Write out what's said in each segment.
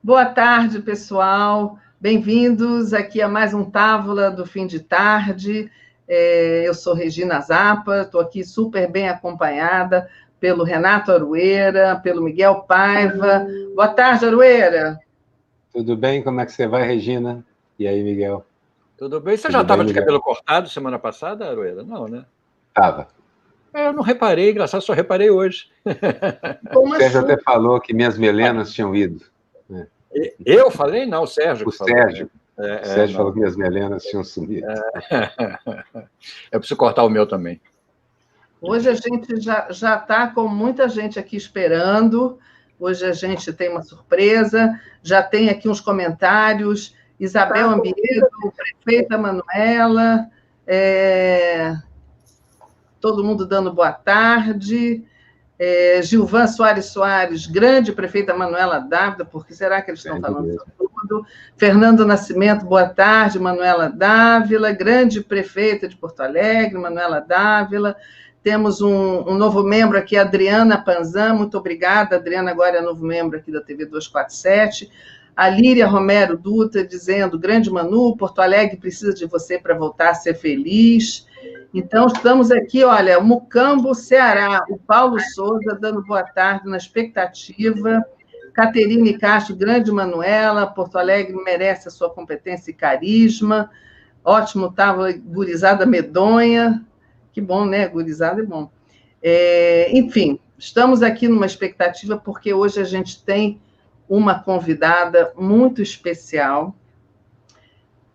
Boa tarde, pessoal. Bem-vindos aqui a mais um Távola do Fim de Tarde. Eu sou Regina Zappa, estou aqui super bem acompanhada pelo Renato Aroeira, pelo Miguel Paiva. Boa tarde, Aroeira. Tudo bem? Como é que você vai, Regina? E aí, Miguel? Tudo bem? Você já estava de cabelo cortado semana passada, Aroeira? Não, né? Estava. Eu não reparei, engraçado, só reparei hoje. O Sérgio até falou que minhas melenas tinham ido. Eu falei? Não, o Sérgio. O Sérgio. O Sérgio falou que minhas melenas tinham sumido. Eu preciso cortar o meu também. Hoje a gente já está com muita gente aqui esperando. Hoje a gente tem uma surpresa. Já tem aqui uns comentários. Isabel Ambiedo, prefeita Manuela, todo mundo dando boa tarde. Gilvan Soares, grande prefeita Manuela Dávila, por que será que eles estão falando isso tudo? Fernando Nascimento, boa tarde, Manuela Dávila, grande prefeita de Porto Alegre, Manuela Dávila. Temos um novo membro aqui, Adriana Panzan, muito obrigada, Adriana agora é novo membro aqui da TV 247. A Líria Romero Dutra dizendo, grande Manu, Porto Alegre precisa de você para voltar a ser feliz. Então, estamos aqui, olha, Mucambo, Ceará, o Paulo Souza dando boa tarde na expectativa. Caterine Castro, grande Manuela, Porto Alegre merece a sua competência e carisma. Ótimo, estava gurizada medonha. Que bom, né? Gurizada é bom. Enfim, estamos aqui numa expectativa porque hoje a gente tem uma convidada muito especial,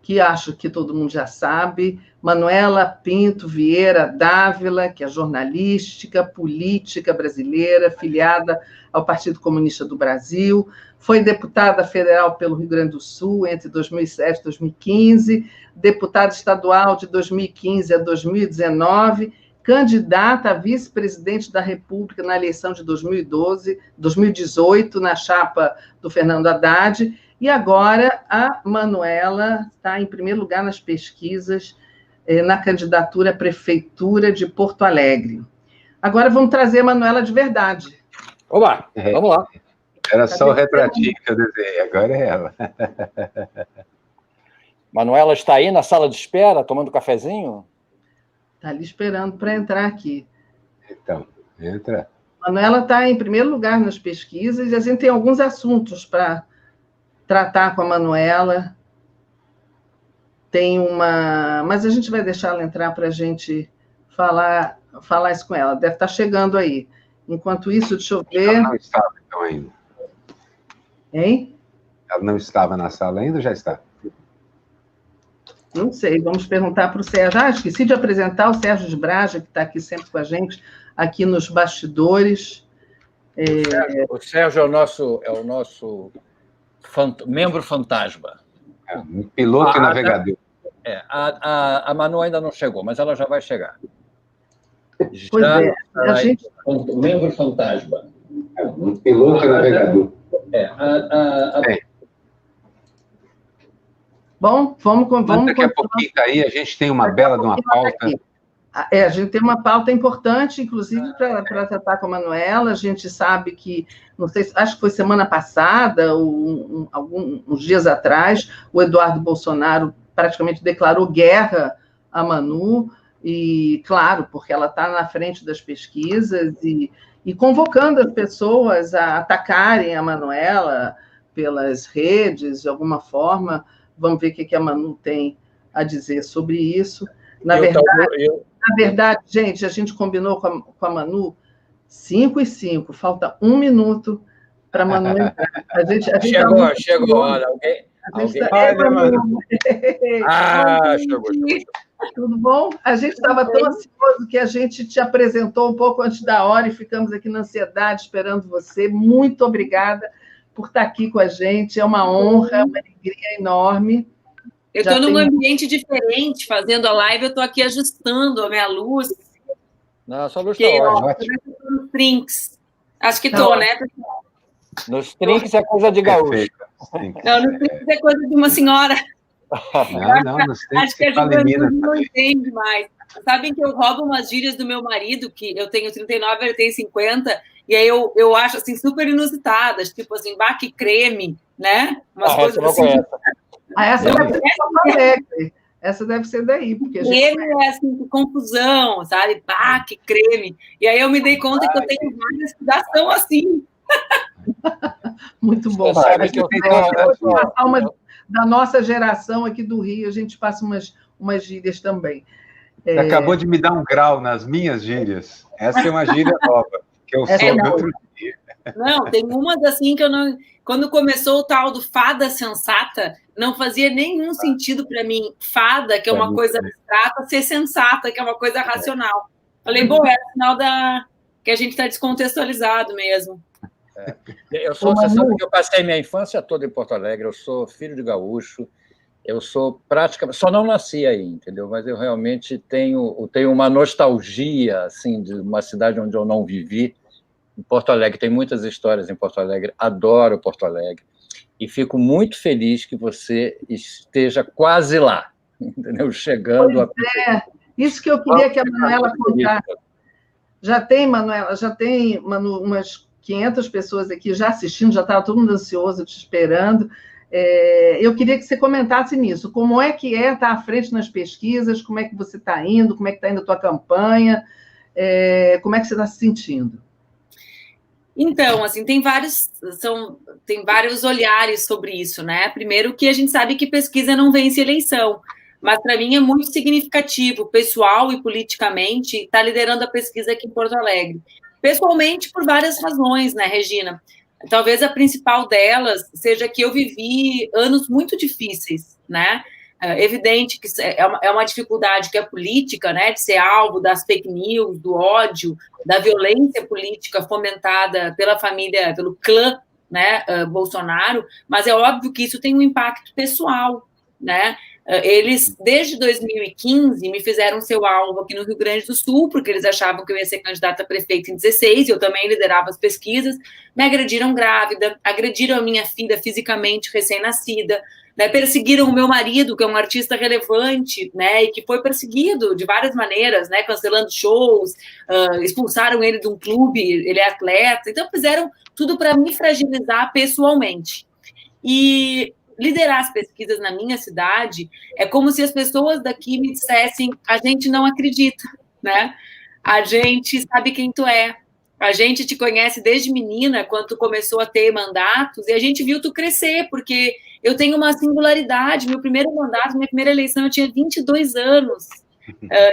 que acho que todo mundo já sabe, Manuela Pinto Vieira Dávila, que é jornalística, política brasileira, filiada ao Partido Comunista do Brasil, foi deputada federal pelo Rio Grande do Sul entre 2007 e 2015, deputada estadual de 2015 a 2019, candidata a vice-presidente da República na eleição de 2018, na chapa do Fernando Haddad, e agora a Manuela está em primeiro lugar nas pesquisas na candidatura à Prefeitura de Porto Alegre. Agora vamos trazer a Manuela de verdade. Oba, vamos lá. Era só o retratinho que eu desenhei, agora é ela. Manuela está aí na sala de espera, tomando cafezinho? Está ali esperando para entrar aqui. Então, entra. Manuela está em primeiro lugar nas pesquisas e a gente tem alguns assuntos para tratar com a Manuela. Tem uma... Mas a gente vai deixar ela entrar para a gente falar isso com ela. Deve estar chegando aí. Enquanto isso, deixa eu ver... Ela não estava, então, ainda. Hein? Ela não estava na sala ainda ou já está? Não sei, vamos perguntar para o Sérgio. Esqueci de apresentar o Sérgio de Braga, que está aqui sempre com a gente, aqui nos bastidores. O Sérgio é o nosso membro fantasma. Um piloto e navegador. A Manu ainda não chegou, mas ela já vai chegar. Pois a gente... Membro fantasma. Um piloto e navegador. Bom, vamos daqui a pouquinho está aí, a gente tem uma bela de uma pauta. A gente tem uma pauta importante, inclusive, para tratar com a Manuela. A gente sabe que, não sei, acho que foi semana passada, uns dias atrás, o Eduardo Bolsonaro praticamente declarou guerra à Manu, e, claro, porque ela está na frente das pesquisas e convocando as pessoas a atacarem a Manuela pelas redes, de alguma forma. Vamos ver o que a Manu tem a dizer sobre isso. Na verdade, gente, a gente combinou com a Manu 5h05, falta 1 minuto para a Manu entrar. Chegou, olha, alguém... Chegou. Tudo bom? A gente estava tão ansioso que a gente te apresentou um pouco antes da hora e ficamos aqui na ansiedade esperando você. Muito obrigada por estar aqui com a gente. É uma honra, uma alegria enorme. Eu estou num ambiente diferente, fazendo a live, eu estou aqui ajustando a minha luz. Não, só luz está ótima. Nos trinks. Acho que estou, né? Nos trinks é coisa de gaúcho. Não, nos trinks é coisa de uma senhora. Não, nos trinks acho que a juventude não entende mais. Sabem que eu roubo umas gírias do meu marido, que eu tenho 39, ele tem 50, E aí eu acho, assim, super inusitadas, tipo assim, que creme, né? Umas coisas assim. Essa deve ser Porto Alegre. Essa deve ser daí, porque creme é assim, que confusão, sabe? Que creme. E aí eu me dei conta que eu tenho várias que já são assim. Muito bom. Sabe que eu da nossa geração aqui do Rio, a gente passa umas gírias também. Você acabou de me dar um grau nas minhas gírias. Essa é uma gíria nova, que eu sou do outro dia. Não, tem umas assim que eu não... Quando começou o tal do fada sensata, não fazia nenhum sentido para mim. Fada, que é uma coisa abstrata, ser sensata, que é uma coisa racional. Falei, bom, é sinal que a gente está descontextualizado mesmo. Você sabe que eu passei minha infância toda em Porto Alegre, eu sou filho de gaúcho, eu sou praticamente... Só não nasci aí, entendeu? Mas eu realmente tenho uma nostalgia, assim, de uma cidade onde eu não vivi. Em Porto Alegre, tem muitas histórias em Porto Alegre, adoro Porto Alegre, e fico muito feliz que você esteja quase lá, entendeu? Chegando Isso que eu queria que a Manuela contasse. Já tem, Manuela, Manu, umas 500 pessoas aqui já assistindo, já estava todo mundo ansioso, te esperando. Eu queria que você comentasse nisso. Como é que estar à frente nas pesquisas? Como é que você está indo? Como é que está indo a tua campanha? Como é que você está se sentindo? Então, assim, tem vários olhares sobre isso, né? Primeiro que a gente sabe que pesquisa não vence eleição, mas para mim é muito significativo, pessoal e politicamente, estar liderando a pesquisa aqui em Porto Alegre. Pessoalmente, por várias razões, né, Regina? Talvez a principal delas seja que eu vivi anos muito difíceis, né? É evidente que é uma dificuldade que é política, né, de ser alvo das fake news, do ódio, da violência política fomentada pela família, pelo clã, né, Bolsonaro, mas é óbvio que isso tem um impacto pessoal, né? Eles, desde 2015, me fizeram seu alvo aqui no Rio Grande do Sul, porque eles achavam que eu ia ser candidata a prefeito em 2016, eu também liderava as pesquisas, me agrediram grávida, agrediram a minha filha fisicamente recém-nascida, né, perseguiram o meu marido, que é um artista relevante, né, e que foi perseguido de várias maneiras, né, cancelando shows, expulsaram ele de um clube, ele é atleta, então fizeram tudo para me fragilizar pessoalmente. E liderar as pesquisas na minha cidade é como se as pessoas daqui me dissessem: a gente não acredita, né? A gente sabe quem tu é. A gente te conhece desde menina, quando tu começou a ter mandatos, e a gente viu tu crescer, porque eu tenho uma singularidade. Meu primeiro mandato, minha primeira eleição, eu tinha 22 anos.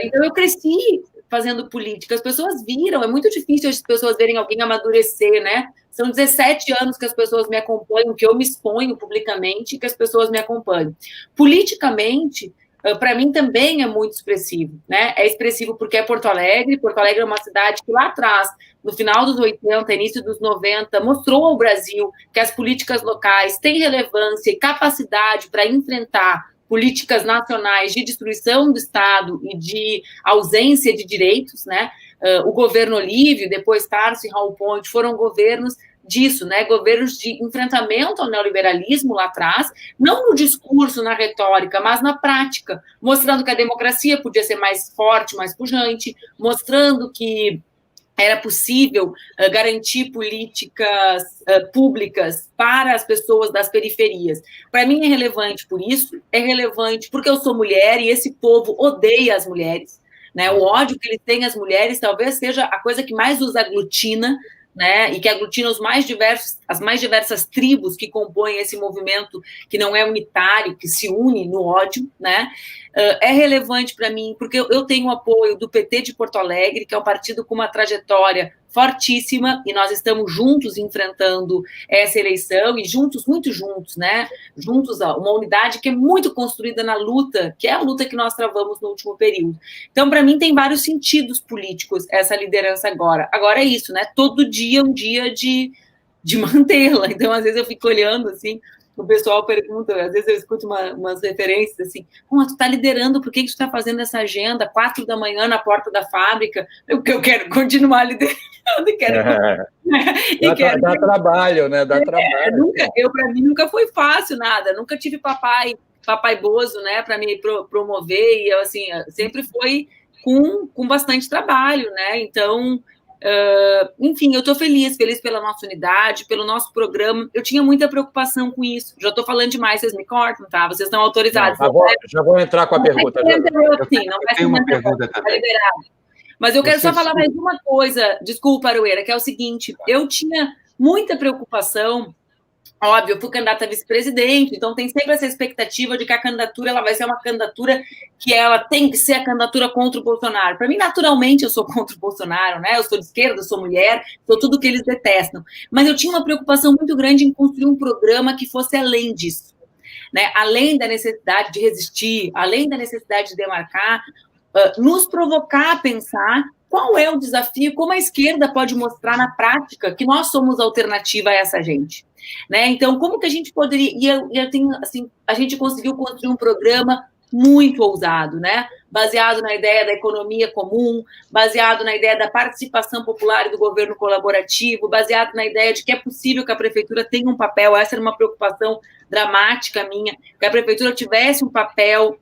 Então, eu cresci fazendo política. As pessoas viram, é muito difícil as pessoas verem alguém amadurecer, né? São 17 anos que as pessoas me acompanham, que eu me exponho publicamente, que as pessoas me acompanham. Politicamente, para mim também é muito expressivo, né? É expressivo porque é Porto Alegre. Porto Alegre é uma cidade que lá atrás, no final dos 80, início dos 90, mostrou ao Brasil que as políticas locais têm relevância e capacidade para enfrentar políticas nacionais de destruição do Estado e de ausência de direitos, né? O governo Olívio, depois Tarso e Raul Ponte, foram governos disso, né? Governos de enfrentamento ao neoliberalismo lá atrás, não no discurso, na retórica, mas na prática, mostrando que a democracia podia ser mais forte, mais pujante, mostrando que era possível garantir políticas públicas para as pessoas das periferias. Para mim é relevante por isso, é relevante porque eu sou mulher e esse povo odeia as mulheres, né? O ódio que eles têm às mulheres talvez seja a coisa que mais os aglutina, né, e que aglutina as mais diversas tribos que compõem esse movimento que não é unitário, que se une no ódio, né? É relevante para mim porque eu tenho o apoio do PT de Porto Alegre, que é um partido com uma trajetória fortíssima, e nós estamos juntos enfrentando essa eleição, e juntos, muito juntos, né? Juntos, uma unidade que é muito construída na luta, que é a luta que nós travamos no último período. Então, para mim, tem vários sentidos políticos essa liderança agora. Agora é isso, né? Todo dia é um dia de mantê-la. Então, às vezes eu fico olhando, assim, o pessoal pergunta, às vezes eu escuto umas referências assim: tu está liderando, por que tu está fazendo essa agenda 4 da manhã na porta da fábrica? Porque eu quero continuar liderando e quero... Dá trabalho, né? Dá trabalho. Para mim nunca foi fácil nada, nunca tive papai bozo, né, para me promover, e eu, assim, sempre foi com bastante trabalho, né? Então, Enfim, eu estou feliz pela nossa unidade, pelo nosso programa. Eu tinha muita preocupação com isso. Já estou falando demais, vocês me cortam, tá? Vocês estão autorizados. Não, já vou entrar com a pergunta. Não vai ser uma pergunta, tá liberado. Mas eu quero só falar mais uma coisa, desculpa, Aroeira, que é o seguinte, eu tinha muita preocupação. Óbvio, eu fui candidata a vice-presidente, então tem sempre essa expectativa de que a candidatura ela vai ser uma candidatura que ela tem que ser a candidatura contra o Bolsonaro. Para mim, naturalmente, eu sou contra o Bolsonaro, né? Eu sou de esquerda, sou mulher, sou tudo que eles detestam. Mas eu tinha uma preocupação muito grande em construir um programa que fosse além disso, né? Além da necessidade de resistir, além da necessidade de demarcar, nos provocar a pensar qual é o desafio, como a esquerda pode mostrar na prática que nós somos alternativa a essa gente. Né? Então, como que a gente poderia... a gente conseguiu construir um programa muito ousado, né? Baseado na ideia da economia comum, baseado na ideia da participação popular e do governo colaborativo, baseado na ideia de que é possível que a prefeitura tenha um papel. Essa era uma preocupação dramática minha, que a prefeitura tivesse um papel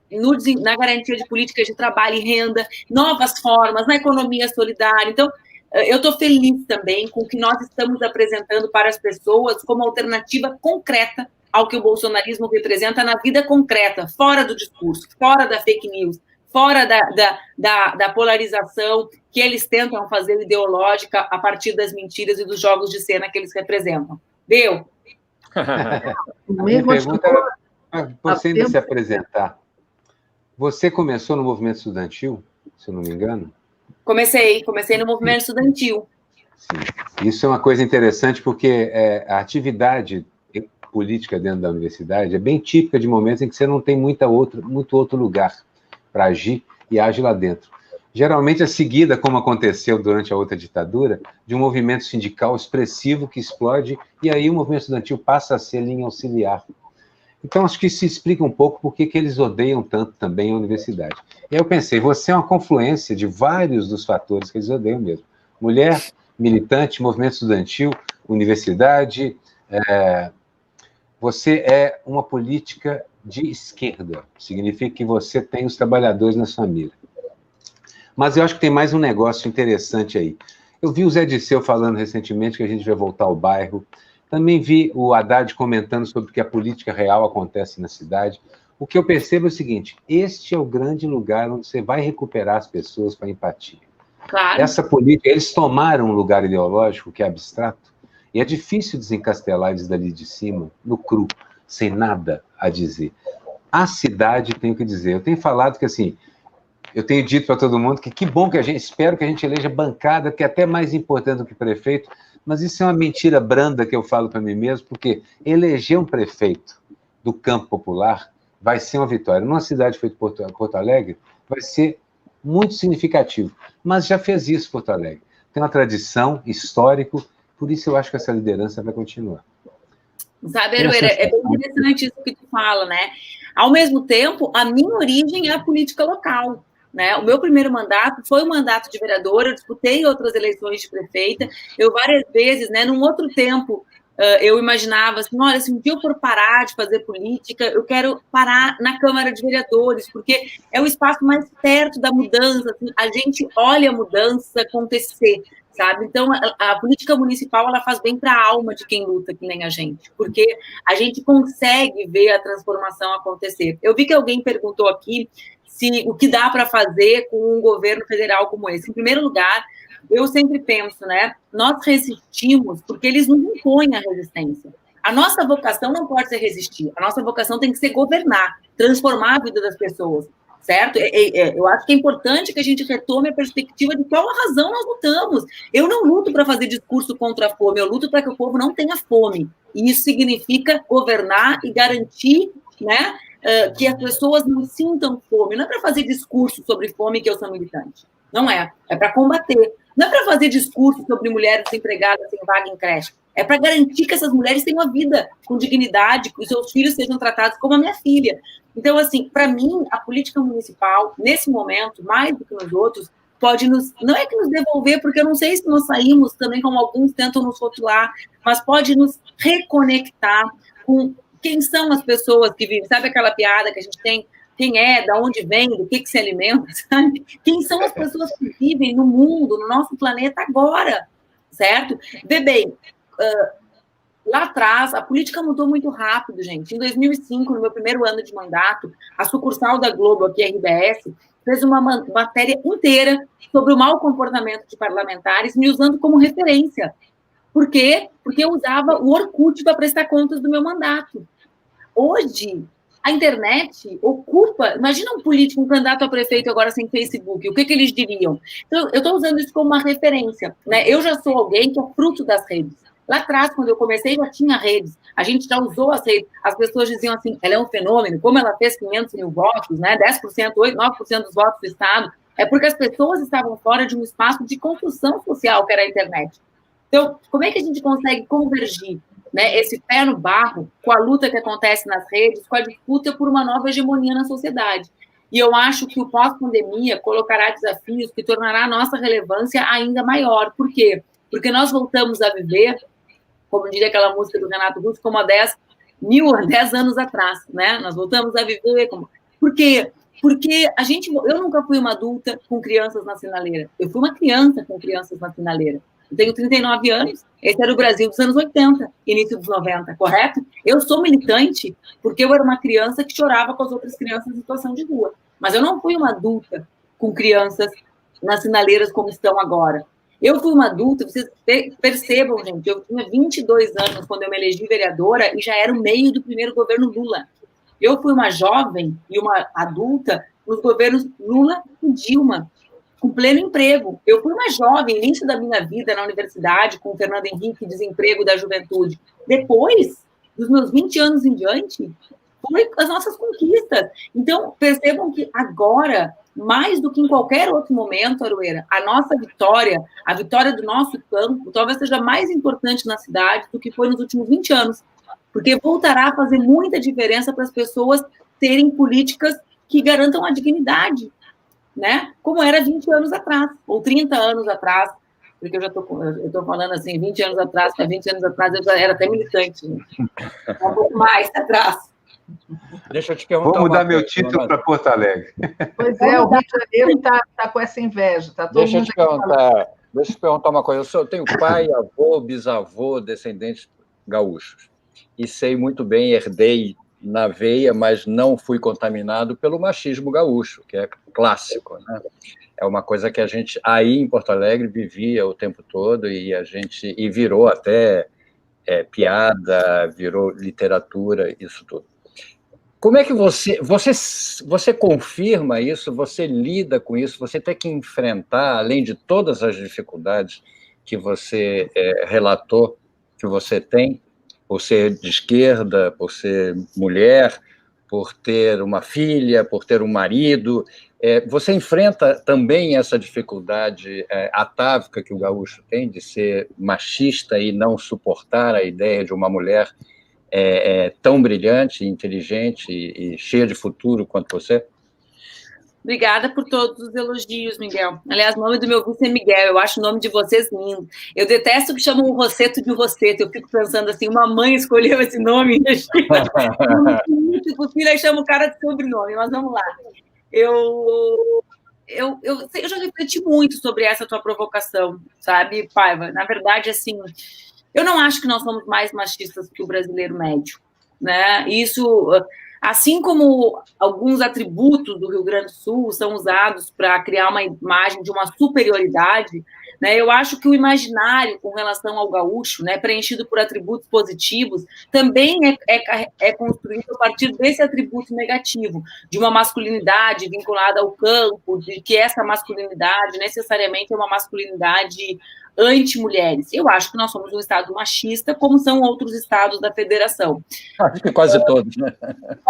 na garantia de políticas de trabalho e renda, novas formas, na economia solidária. Então, eu estou feliz também com o que nós estamos apresentando para as pessoas como alternativa concreta ao que o bolsonarismo representa na vida concreta, fora do discurso, fora da fake news, fora da polarização que eles tentam fazer ideológica a partir das mentiras e dos jogos de cena que eles representam. Deu? A minha pergunta era, você ainda se apresentar. Você começou no movimento estudantil, se eu não me engano? Comecei no movimento estudantil. Sim. Isso é uma coisa interessante, porque a atividade política dentro da universidade é bem típica de momentos em que você não tem muito outro lugar para agir e age lá dentro. Geralmente é seguida, como aconteceu durante a outra ditadura, de um movimento sindical expressivo que explode, e aí o movimento estudantil passa a ser linha auxiliar. Então, acho que isso explica um pouco por que eles odeiam tanto também a universidade. E aí eu pensei, você é uma confluência de vários dos fatores que eles odeiam mesmo. Mulher, militante, movimento estudantil, universidade. Você é uma política de esquerda. Significa que você tem os trabalhadores na sua mira. Mas eu acho que tem mais um negócio interessante aí. Eu vi o Zé Disseu falando recentemente que a gente vai voltar ao bairro. Também vi o Haddad comentando sobre que a política real acontece na cidade. O que eu percebo é o seguinte, este é o grande lugar onde você vai recuperar as pessoas para empatia. Claro. Essa política, eles tomaram um lugar ideológico que é abstrato, e é difícil desencastelar eles dali de cima, no cru, sem nada a dizer. A cidade tem o que dizer. Eu tenho falado que, assim, eu tenho dito para todo mundo que bom que espero que a gente eleja bancada, que é até mais importante do que prefeito, mas isso é uma mentira branda que eu falo para mim mesmo, porque eleger um prefeito do campo popular vai ser uma vitória. Numa cidade feita Porto Alegre, vai ser muito significativo. Mas já fez isso Porto Alegre. Tem uma tradição, histórico, por isso eu acho que essa liderança vai continuar. Sabe, Aroeira, é bem interessante isso que tu fala, né? Ao mesmo tempo, a minha origem é a política local. Né? O meu primeiro mandato foi um mandato de vereadora, eu disputei outras eleições de prefeita, eu várias vezes, né, num outro tempo, eu imaginava assim, olha, se um dia eu for parar de fazer política, eu quero parar na Câmara de Vereadores, porque é o espaço mais perto da mudança, assim, a gente olha a mudança acontecer, sabe? Então, a política municipal, ela faz bem para a alma de quem luta, que nem a gente, porque a gente consegue ver a transformação acontecer. Eu vi que alguém perguntou aqui o que dá para fazer com um governo federal como esse. Em primeiro lugar, eu sempre penso, né? Nós resistimos porque eles nos impõem a resistência. A nossa vocação não pode ser resistir. A nossa vocação tem que ser governar, transformar a vida das pessoas, certo? Eu acho que é importante que a gente retome a perspectiva de qual a razão nós lutamos. Eu não luto para fazer discurso contra a fome, eu luto para que o povo não tenha fome. E isso significa governar e garantir, né, que as pessoas não sintam fome. Não é para fazer discurso sobre fome que eu sou militante. Não é. É para combater. Não é para fazer discurso sobre mulheres desempregadas sem vaga em creche. É para garantir que essas mulheres tenham uma vida com dignidade, que os seus filhos sejam tratados como a minha filha. Então, assim, para mim, a política municipal, nesse momento, mais do que nos outros, pode não é que nos devolver, porque eu não sei se nós saímos também, como alguns tentam nos rotular, mas pode nos reconectar com quem são as pessoas que vivem. Sabe aquela piada que a gente tem? quem é, da onde vem, do que se alimenta, sabe? Quem são as pessoas que vivem no mundo, no nosso planeta agora, certo? Vê bem, lá atrás, a política mudou muito rápido, gente. Em 2005, no meu primeiro ano de mandato, a sucursal da Globo, aqui, a RBS, fez uma matéria inteira sobre o mau comportamento de parlamentares, me usando como referência. Por quê? Porque eu usava o Orkut para prestar contas do meu mandato. Hoje, a internet ocupa... Imagina um político, um candidato a prefeito agora sem Facebook, o que eles diriam? Então, eu estou usando isso como uma referência, né? Eu já sou alguém que é fruto das redes. Lá atrás, quando eu comecei, já tinha redes. A gente já usou as redes. As pessoas diziam assim, ela é um fenômeno, como ela fez 500 mil votos, né? 10%, 8%, 9% dos votos do Estado. É porque as pessoas estavam fora de um espaço de construção social, que era a internet. Então, como é que a gente consegue convergir, né, esse pé no barro com a luta que acontece nas redes, com a disputa por uma nova hegemonia na sociedade? E eu acho que o pós-pandemia colocará desafios que tornará a nossa relevância ainda maior. Por quê? Porque nós voltamos a viver, como diria aquela música do Renato Russo, como há 10 anos atrás, né? Nós voltamos a viver como... Por quê? Porque eu nunca fui uma adulta com crianças na sinaleira. Eu fui uma criança com crianças na sinaleira. Eu tenho 39 anos, esse era o Brasil dos anos 80, início dos 90, correto? Eu sou militante porque eu era uma criança que chorava com as outras crianças em situação de rua. Mas eu não fui uma adulta com crianças nas sinaleiras como estão agora. Eu fui uma adulta, vocês percebam, gente, eu tinha 22 anos quando eu me elegi vereadora e já era o meio do primeiro governo Lula. Eu fui uma jovem e uma adulta nos governos Lula e Dilma, com pleno emprego. Eu fui uma jovem, início da minha vida na universidade, com o Fernando Henrique, desemprego da juventude. Depois, dos meus 20 anos em diante, foi as nossas conquistas. Então, percebam que agora, mais do que em qualquer outro momento, Aroeira, a nossa vitória, a vitória do nosso campo, talvez seja mais importante na cidade do que foi nos últimos 20 anos, porque voltará a fazer muita diferença para as pessoas terem políticas que garantam a dignidade, né? Como era 20 anos atrás, ou 30 anos atrás, porque eu estou falando assim, 20 anos atrás, porque 20 anos atrás eu já era até militante, né? Um pouco mais atrás. Deixa eu te perguntar. Vou mudar meu título para Porto Alegre. Pois é, o Rio de Janeiro está com essa inveja. Tá todo Deixa eu te perguntar uma coisa. Eu tenho pai, avô, bisavô, descendentes gaúchos. E sei muito bem, herdei na veia, mas não fui contaminado pelo machismo gaúcho, que é clássico, né? É uma coisa que a gente, aí em Porto Alegre, vivia o tempo todo e virou até piada, virou literatura, isso tudo. Como é que você confirma isso, você lida com isso, você tem que enfrentar, além de todas as dificuldades que você relatou, que você tem, por ser de esquerda, por ser mulher, por ter uma filha, por ter um marido, você enfrenta também essa dificuldade atávica que o gaúcho tem de ser machista e não suportar a ideia de uma mulher tão brilhante, inteligente e cheia de futuro quanto você? Obrigada por todos os elogios, Miguel. Aliás, o nome do meu vice é Miguel, eu acho o nome de vocês lindo. Eu detesto que chamam o Rosseto de Rosseto, eu fico pensando assim, uma mãe escolheu esse nome, o filho aí chama o cara de sobrenome, mas vamos lá. Eu já refleti muito sobre essa tua provocação, sabe, Paiva? Na verdade, assim, eu não acho que nós somos mais machistas que o brasileiro médio, né? Isso... Assim como alguns atributos do Rio Grande do Sul são usados para criar uma imagem de uma superioridade, né, eu acho que o imaginário com relação ao gaúcho, né, preenchido por atributos positivos, também é construído a partir desse atributo negativo, de uma masculinidade vinculada ao campo, de que essa masculinidade necessariamente é uma masculinidade anti-mulheres. Eu acho que nós somos um estado machista, como são outros estados da federação. Acho que quase todos, né?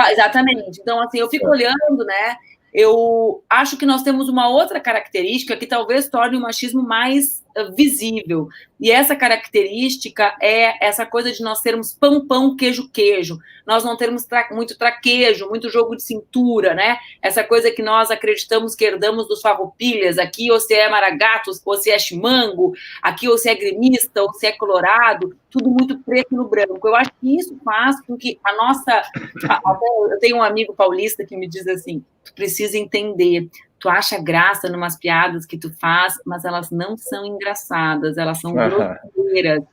Exatamente. Então, assim, eu fico olhando, né? Eu acho que nós temos uma outra característica que talvez torne o machismo mais visível. E essa característica é essa coisa de nós termos pão, queijo, queijo. Nós não termos muito traquejo, muito jogo de cintura, né? Essa coisa que nós acreditamos que herdamos dos farroupilhas, aqui ou se é Maragato, ou se é chimango, aqui ou se é gremista, ou se é colorado, tudo muito preto no branco. Eu acho que isso faz com que a nossa... Eu tenho um amigo paulista que me diz assim, tu precisa entender, tu acha graça numas piadas que tu faz, mas elas não são engraçadas, elas são grosseiras.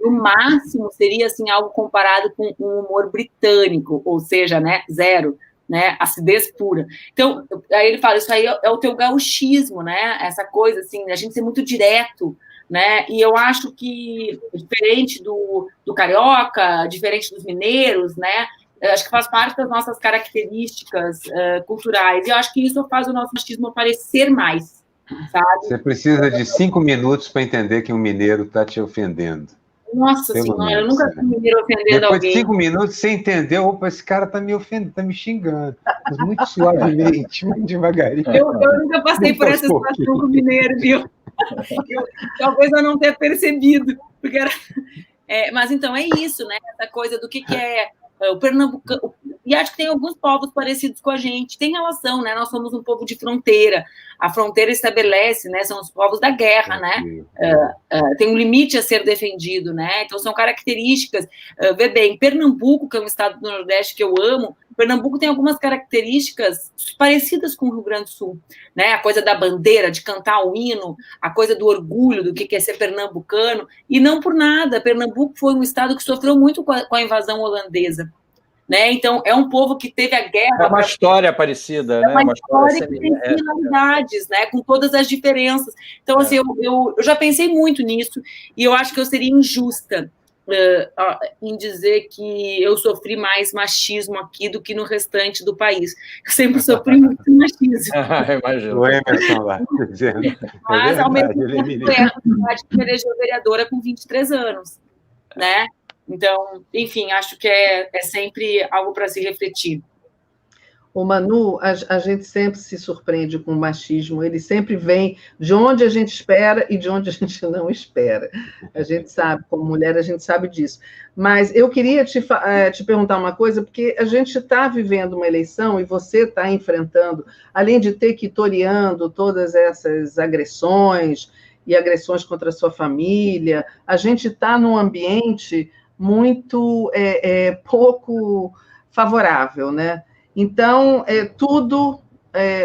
No máximo, seria assim, algo comparado com um humor britânico, ou seja, né, zero, né, acidez pura. Então, aí ele fala, isso aí é o teu gauchismo, né, essa coisa, assim, a gente ser muito direto, né, e eu acho que, diferente do carioca, diferente dos mineiros, né, eu acho que faz parte das nossas características culturais, e eu acho que isso faz o nosso machismo aparecer mais, sabe? Você precisa de 5 minutos para entender que um mineiro está te ofendendo. Nossa Senhora, eu nunca vi um mineiro ofendendo Depois alguém. de 5 minutos, você entendeu, opa, esse cara está me ofendendo, está me xingando. Mas muito suavemente, muito devagarinho. Eu nunca passei por essa situação com o mineiro, viu? Talvez eu não tenha percebido, porque era... mas então é isso, né? Essa coisa do que é o pernambucano, e acho que tem alguns povos parecidos com a gente, tem relação, né? Nós somos um povo de fronteira, a fronteira estabelece, né? São os povos da guerra, né? Tem um limite a ser defendido, né? Então são características. Vê bem, Pernambuco, que é um estado do Nordeste que eu amo, Pernambuco tem algumas características parecidas com o Rio Grande do Sul, né? A coisa da bandeira, de cantar o hino, a coisa do orgulho do que é ser pernambucano, e não por nada, Pernambuco foi um estado que sofreu muito com a invasão holandesa, né? Então, é um povo que teve a guerra... É uma história parecida, né? Uma história que tem similaridades, né? Com todas as diferenças. Então, assim, eu já pensei muito nisso, e eu acho que eu seria injusta em dizer que eu sofri mais machismo aqui do que no restante do país. Eu sempre sofri muito machismo. Imagino. O Emerson lá, dizendo. Mas, ao mesmo tempo, foi a cidade que me elegeu vereadora com 23 anos, né? Então, enfim, acho que é sempre algo para se refletir. O Manu, a gente sempre se surpreende com o machismo, ele sempre vem de onde a gente espera e de onde a gente não espera. A gente sabe, como mulher, a gente sabe disso. Mas eu queria te perguntar uma coisa, porque a gente está vivendo uma eleição e você está enfrentando, além de ter que ir toreando todas essas agressões e agressões contra a sua família, a gente está num ambiente muito pouco favorável, né? Então, tudo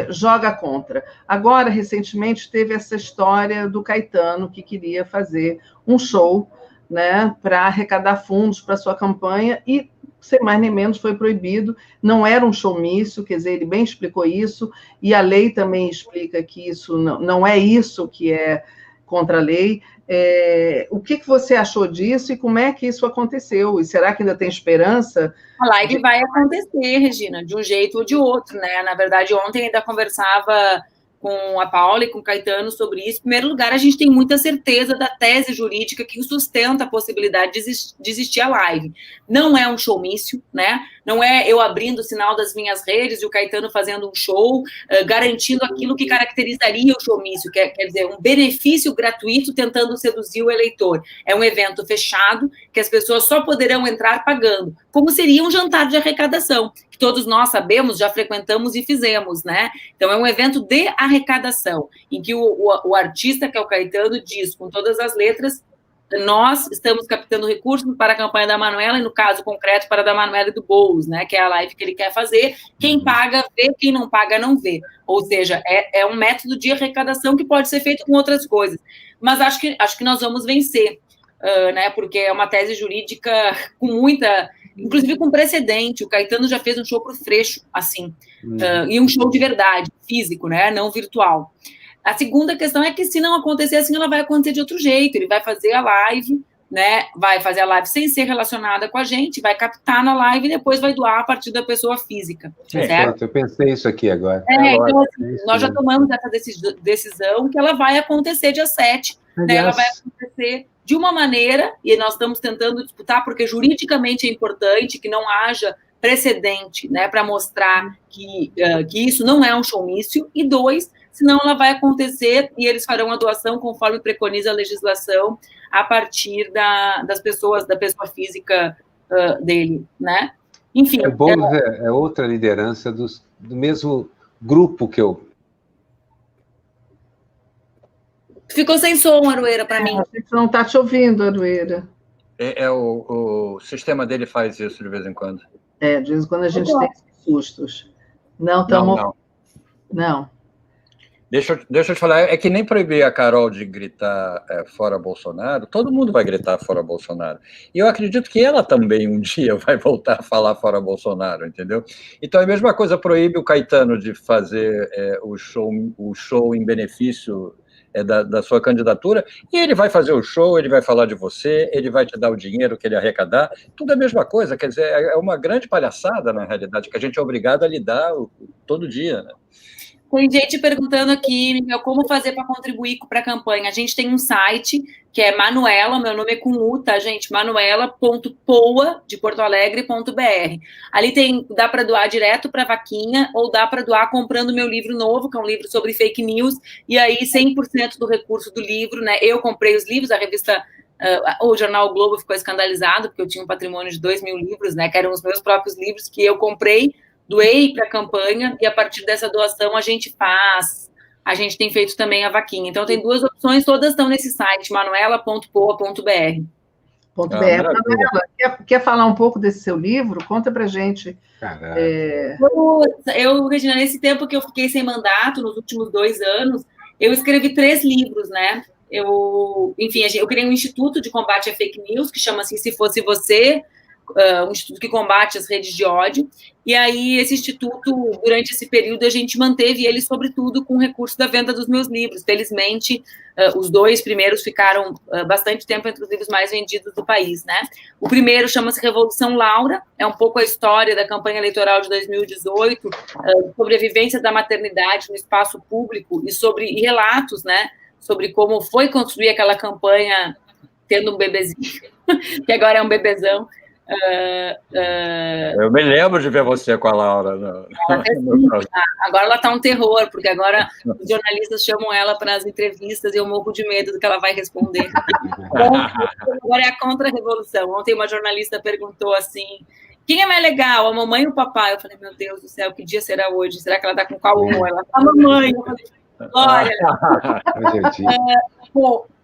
joga contra. Agora, recentemente, teve essa história do Caetano, que queria fazer um show, né, para arrecadar fundos para sua campanha, e, sem mais nem menos, foi proibido. Não era um showmício, quer dizer, ele bem explicou isso, e a lei também explica que isso não é isso que é contra a lei. O que você achou disso e como é que isso aconteceu? E será que ainda tem esperança? A live vai acontecer, Regina, de um jeito ou de outro, né? Na verdade, ontem ainda conversava com a Paula e com o Caetano sobre isso. Em primeiro lugar, a gente tem muita certeza da tese jurídica que sustenta a possibilidade de existir a live. Não é um showmício, né? Não é eu abrindo o sinal das minhas redes e o Caetano fazendo um show, garantindo aquilo que caracterizaria o showmício, quer dizer, um benefício gratuito tentando seduzir o eleitor. É um evento fechado, que as pessoas só poderão entrar pagando, como seria um jantar de arrecadação, que todos nós sabemos, já frequentamos e fizemos, né? Então, é um evento de arrecadação, em que o artista, que é o Caetano, diz com todas as letras: nós estamos captando recursos para a campanha da Manuela, e no caso concreto para a da Manuela e do Boulos, né, que é a live que ele quer fazer. Quem paga vê, quem não paga não vê. Ou seja, é um método de arrecadação que pode ser feito com outras coisas. Mas acho que nós vamos vencer, né, porque é uma tese jurídica com muita... Inclusive com precedente. O Caetano já fez um show pro Freixo, assim, e um show de verdade, físico, né, não virtual. A segunda questão é que, se não acontecer assim, ela vai acontecer de outro jeito. Ele vai fazer a live, né? Vai fazer a live sem ser relacionada com a gente, vai captar na live e depois vai doar a partir da pessoa física. Certo? Eu pensei isso aqui agora. Então, assim, nós já tomamos essa decisão que ela vai acontecer dia 7. Né? Ela vai acontecer de uma maneira, e nós estamos tentando disputar, porque juridicamente é importante que não haja precedente, né, para mostrar que isso não é um showmício, e 2, senão ela vai acontecer e eles farão a doação conforme preconiza a legislação a partir da pessoa física dele, né? Enfim. Boulos é outra liderança do mesmo grupo que eu... Ficou sem som, Aroeira, para mim. A gente não está te ouvindo, Aroeira. O sistema dele faz isso de vez em quando. De vez em quando a gente tem sustos. Não estamos... Não. Deixa eu te falar, é que nem proibir a Carol de gritar fora Bolsonaro, todo mundo vai gritar fora Bolsonaro. E eu acredito que ela também um dia vai voltar a falar fora Bolsonaro, entendeu? Então é a mesma coisa, proíbe o Caetano de fazer o show em benefício da sua candidatura, e ele vai fazer o show, ele vai falar de você, ele vai te dar o dinheiro que ele arrecadar, tudo é a mesma coisa, quer dizer, é uma grande palhaçada, na realidade, que a gente é obrigado a lidar todo dia, né? Tem gente perguntando aqui, Miguel, como fazer para contribuir para a campanha. A gente tem um site que é Manuela, meu nome é com U, tá, gente? Manuela.poa de portoalegre.br. Ali dá para doar direto para a vaquinha ou dá para doar comprando meu livro novo, que é um livro sobre fake news, e aí 100% do recurso do livro, né? Eu comprei os livros, a revista... o jornal o Globo ficou escandalizado, porque eu tinha um patrimônio de 2.000 livros, né? Que eram os meus próprios livros que eu comprei, doei para a campanha, e a partir dessa doação a gente tem feito também a vaquinha. Então, tem 2 opções, todas estão nesse site, manuela.poa.br. Manuela, quer falar um pouco desse seu livro? Conta para gente. Regina, nesse tempo que eu fiquei sem mandato, nos últimos 2 anos, eu escrevi 3 livros, né? Eu criei um instituto de combate a fake news, que chama-se Se Fosse Você, um instituto que combate as redes de ódio, e aí esse instituto, durante esse período, a gente manteve ele, sobretudo, com o recurso da venda dos meus livros. Felizmente, os 2 primeiros ficaram bastante tempo entre os livros mais vendidos do país, né? O primeiro chama-se Revolução Laura, é um pouco a história da campanha eleitoral de 2018, sobre a vivência da maternidade no espaço público e relatos, né, sobre como foi construir aquela campanha tendo um bebezinho, que agora é um bebezão. Eu me lembro de ver você com a Laura. Agora ela está um terror, porque agora os jornalistas chamam ela para as entrevistas e eu morro de medo do que ela vai responder. Agora é a contra-revolução. Ontem uma jornalista perguntou assim: quem é mais legal, a mamãe ou o papai? Eu falei, meu Deus do céu, que dia será hoje? Será que ela está com qual humor? Ela tá, mamãe. Eu falei, olha.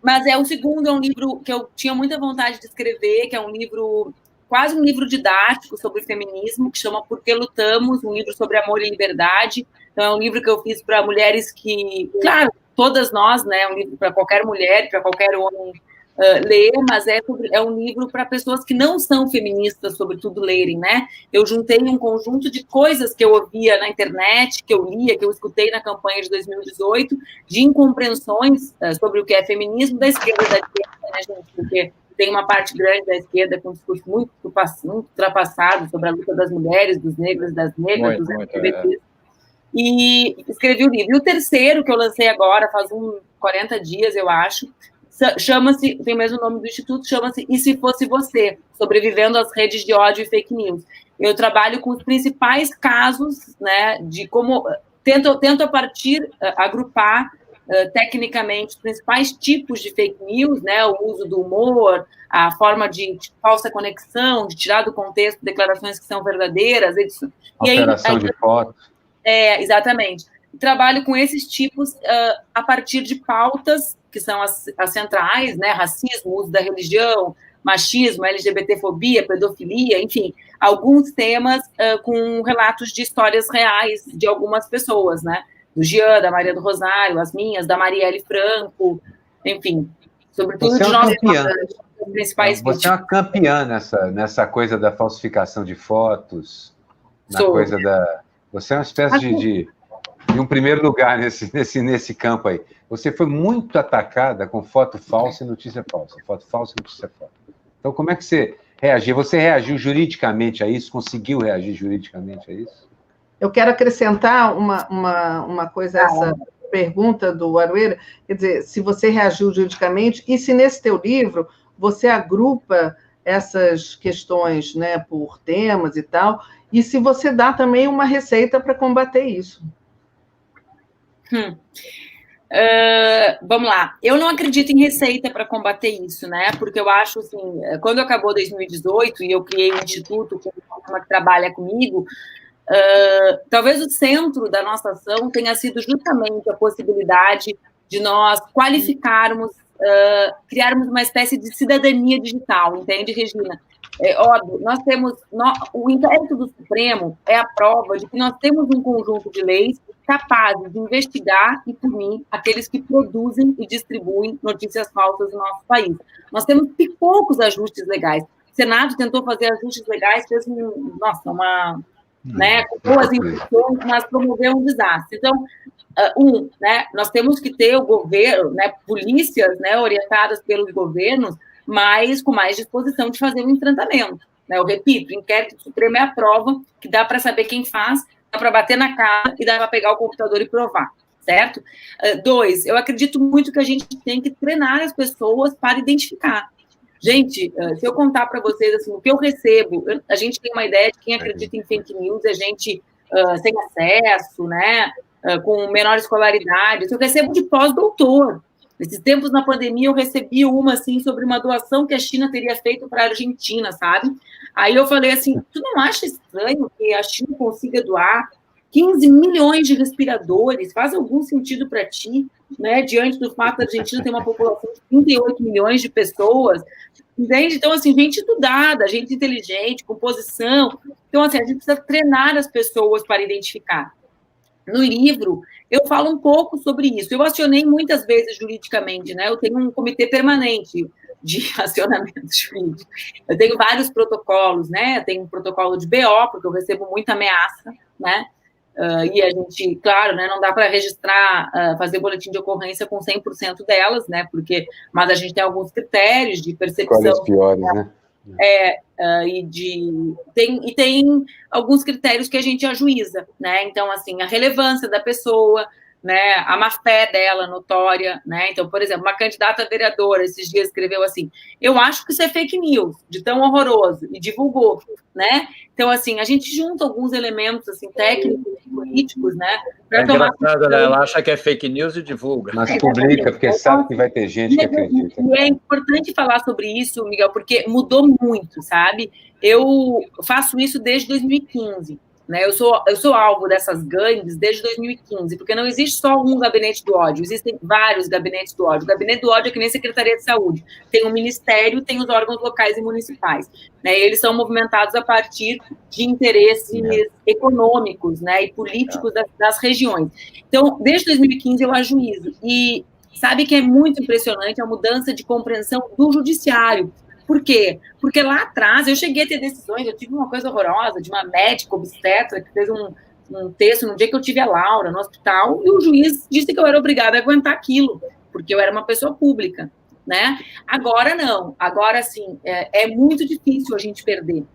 Mas o segundo é um livro que eu tinha muita vontade de escrever, que é um livro, quase um livro didático sobre feminismo, que chama Por que Lutamos, um livro sobre amor e liberdade. Então, é um livro que eu fiz para mulheres que, claro, todas nós, né, é um livro para qualquer mulher, para qualquer homem ler, mas é um livro para pessoas que não são feministas, sobretudo, lerem, né? Eu juntei um conjunto de coisas que eu ouvia na internet, que eu lia, que eu escutei na campanha de 2018, de incompreensões sobre o que é feminismo da esquerda e da direita, né, gente? Porque tem uma parte grande da esquerda com um discurso muito ultrapassado sobre a luta das mulheres, dos negros, das negras, dos LGBTs. E escrevi o livro. E o terceiro, que eu lancei agora, faz uns 40 dias, eu acho, chama-se, tem o mesmo nome do instituto, chama-se E Se Fosse Você, sobrevivendo às redes de ódio e fake news. Eu trabalho com os principais casos, né, de como tento a partir agrupar tecnicamente os principais tipos de fake news, né, o uso do humor, a forma de falsa conexão, de tirar do contexto declarações que são verdadeiras, alteração de fotos. Exatamente. Trabalho com esses tipos a partir de pautas que são as centrais, né, racismo, uso da religião, machismo, LGBTfobia, pedofilia, enfim, alguns temas com relatos de histórias reais de algumas pessoas, né, do Jean, da Maria do Rosário, as minhas, da Marielle Franco, enfim, sobretudo de nossos principais vítimas. Você é uma campeã nessa coisa da falsificação de fotos, coisa da... Você é uma espécie de um primeiro lugar nesse campo aí. Você foi muito atacada com foto falsa e notícia falsa. Foto falsa e notícia falsa. Então, como é que você reagiu? Você reagiu juridicamente a isso? Conseguiu reagir juridicamente a isso? Eu quero acrescentar uma coisa a essa pergunta do Aroeira. Quer dizer, se você reagiu juridicamente e se nesse teu livro você agrupa essas questões, né, por temas e tal, e se você dá também uma receita para combater isso. Vamos lá. Eu não acredito em receita para combater isso, né? Porque eu acho, assim, quando acabou 2018 e eu criei um instituto com uma que trabalha comigo, talvez o centro da nossa ação tenha sido justamente a possibilidade de nós qualificarmos, criarmos uma espécie de cidadania digital, entende, Regina? Óbvio, nós temos... o inquérito do Supremo é a prova de que nós temos um conjunto de leis capazes de investigar e punir aqueles que produzem e distribuem notícias falsas no nosso país. Nós temos poucos ajustes legais. O Senado tentou fazer ajustes legais, fez com boas intenções, mas promoveu um desastre. Então, nós temos que ter o governo, polícias, orientadas pelos governos, mas com mais disposição de fazer um enfrentamento. Eu repito, o inquérito supremo é a prova que dá para saber quem faz, dá para bater na cara e dá para pegar o computador e provar, certo? 2, eu acredito muito que a gente tem que treinar as pessoas para identificar. Gente, se eu contar para vocês assim, o que eu recebo, a gente tem uma ideia de quem acredita em fake news, é gente sem acesso, com menor escolaridade. Eu recebo de pós-doutor. Nesses tempos, na pandemia, eu recebi uma, assim, sobre uma doação que a China teria feito para a Argentina, sabe? Aí eu falei assim, tu não acha estranho que a China consiga doar 15 milhões de respiradores? Faz algum sentido para ti, diante do fato da Argentina ter uma população de 38 milhões de pessoas, entende? Então, assim, gente estudada, gente inteligente, com posição. Então, assim, a gente precisa treinar as pessoas para identificar. No livro, eu falo um pouco sobre isso. Eu acionei muitas vezes juridicamente, Eu tenho um comitê permanente de acionamento jurídico. Eu tenho vários protocolos, Eu tenho um protocolo de BO, porque eu recebo muita ameaça, e a gente, claro, não dá para registrar, fazer boletim de ocorrência com 100% delas, mas a gente tem alguns critérios de percepção. Quais as piores, Tem alguns critérios que a gente ajuiza, Então, assim, a relevância da pessoa, a má-fé dela, notória, Então, por exemplo, uma candidata a vereadora esses dias escreveu assim, eu acho que isso é fake news, de tão horroroso, e divulgou, Então, assim, a gente junta alguns elementos, assim, técnicos e políticos, É engraçado, Ela acha que é fake news e divulga. Mas publica, porque sabe que vai ter gente que acredita. E é importante falar sobre isso, Miguel, porque mudou muito, sabe? Eu faço isso desde 2015, Eu sou alvo dessas gangues desde 2015, porque não existe só um gabinete do ódio, existem vários gabinetes do ódio. O gabinete do ódio é que nem Secretaria de Saúde. Tem o Ministério, tem os órgãos locais e municipais. E eles são movimentados a partir de interesses econômicos, e políticos das regiões. Então, desde 2015 eu ajuizo. E sabe que é muito impressionante a mudança de compreensão do judiciário. Por quê? Porque lá atrás eu cheguei a ter decisões, eu tive uma coisa horrorosa de uma médica obstetra que fez um texto no dia que eu tive a Laura no hospital, e o juiz disse que eu era obrigada a aguentar aquilo, porque eu era uma pessoa pública, Agora não, agora sim, é muito difícil a gente perder,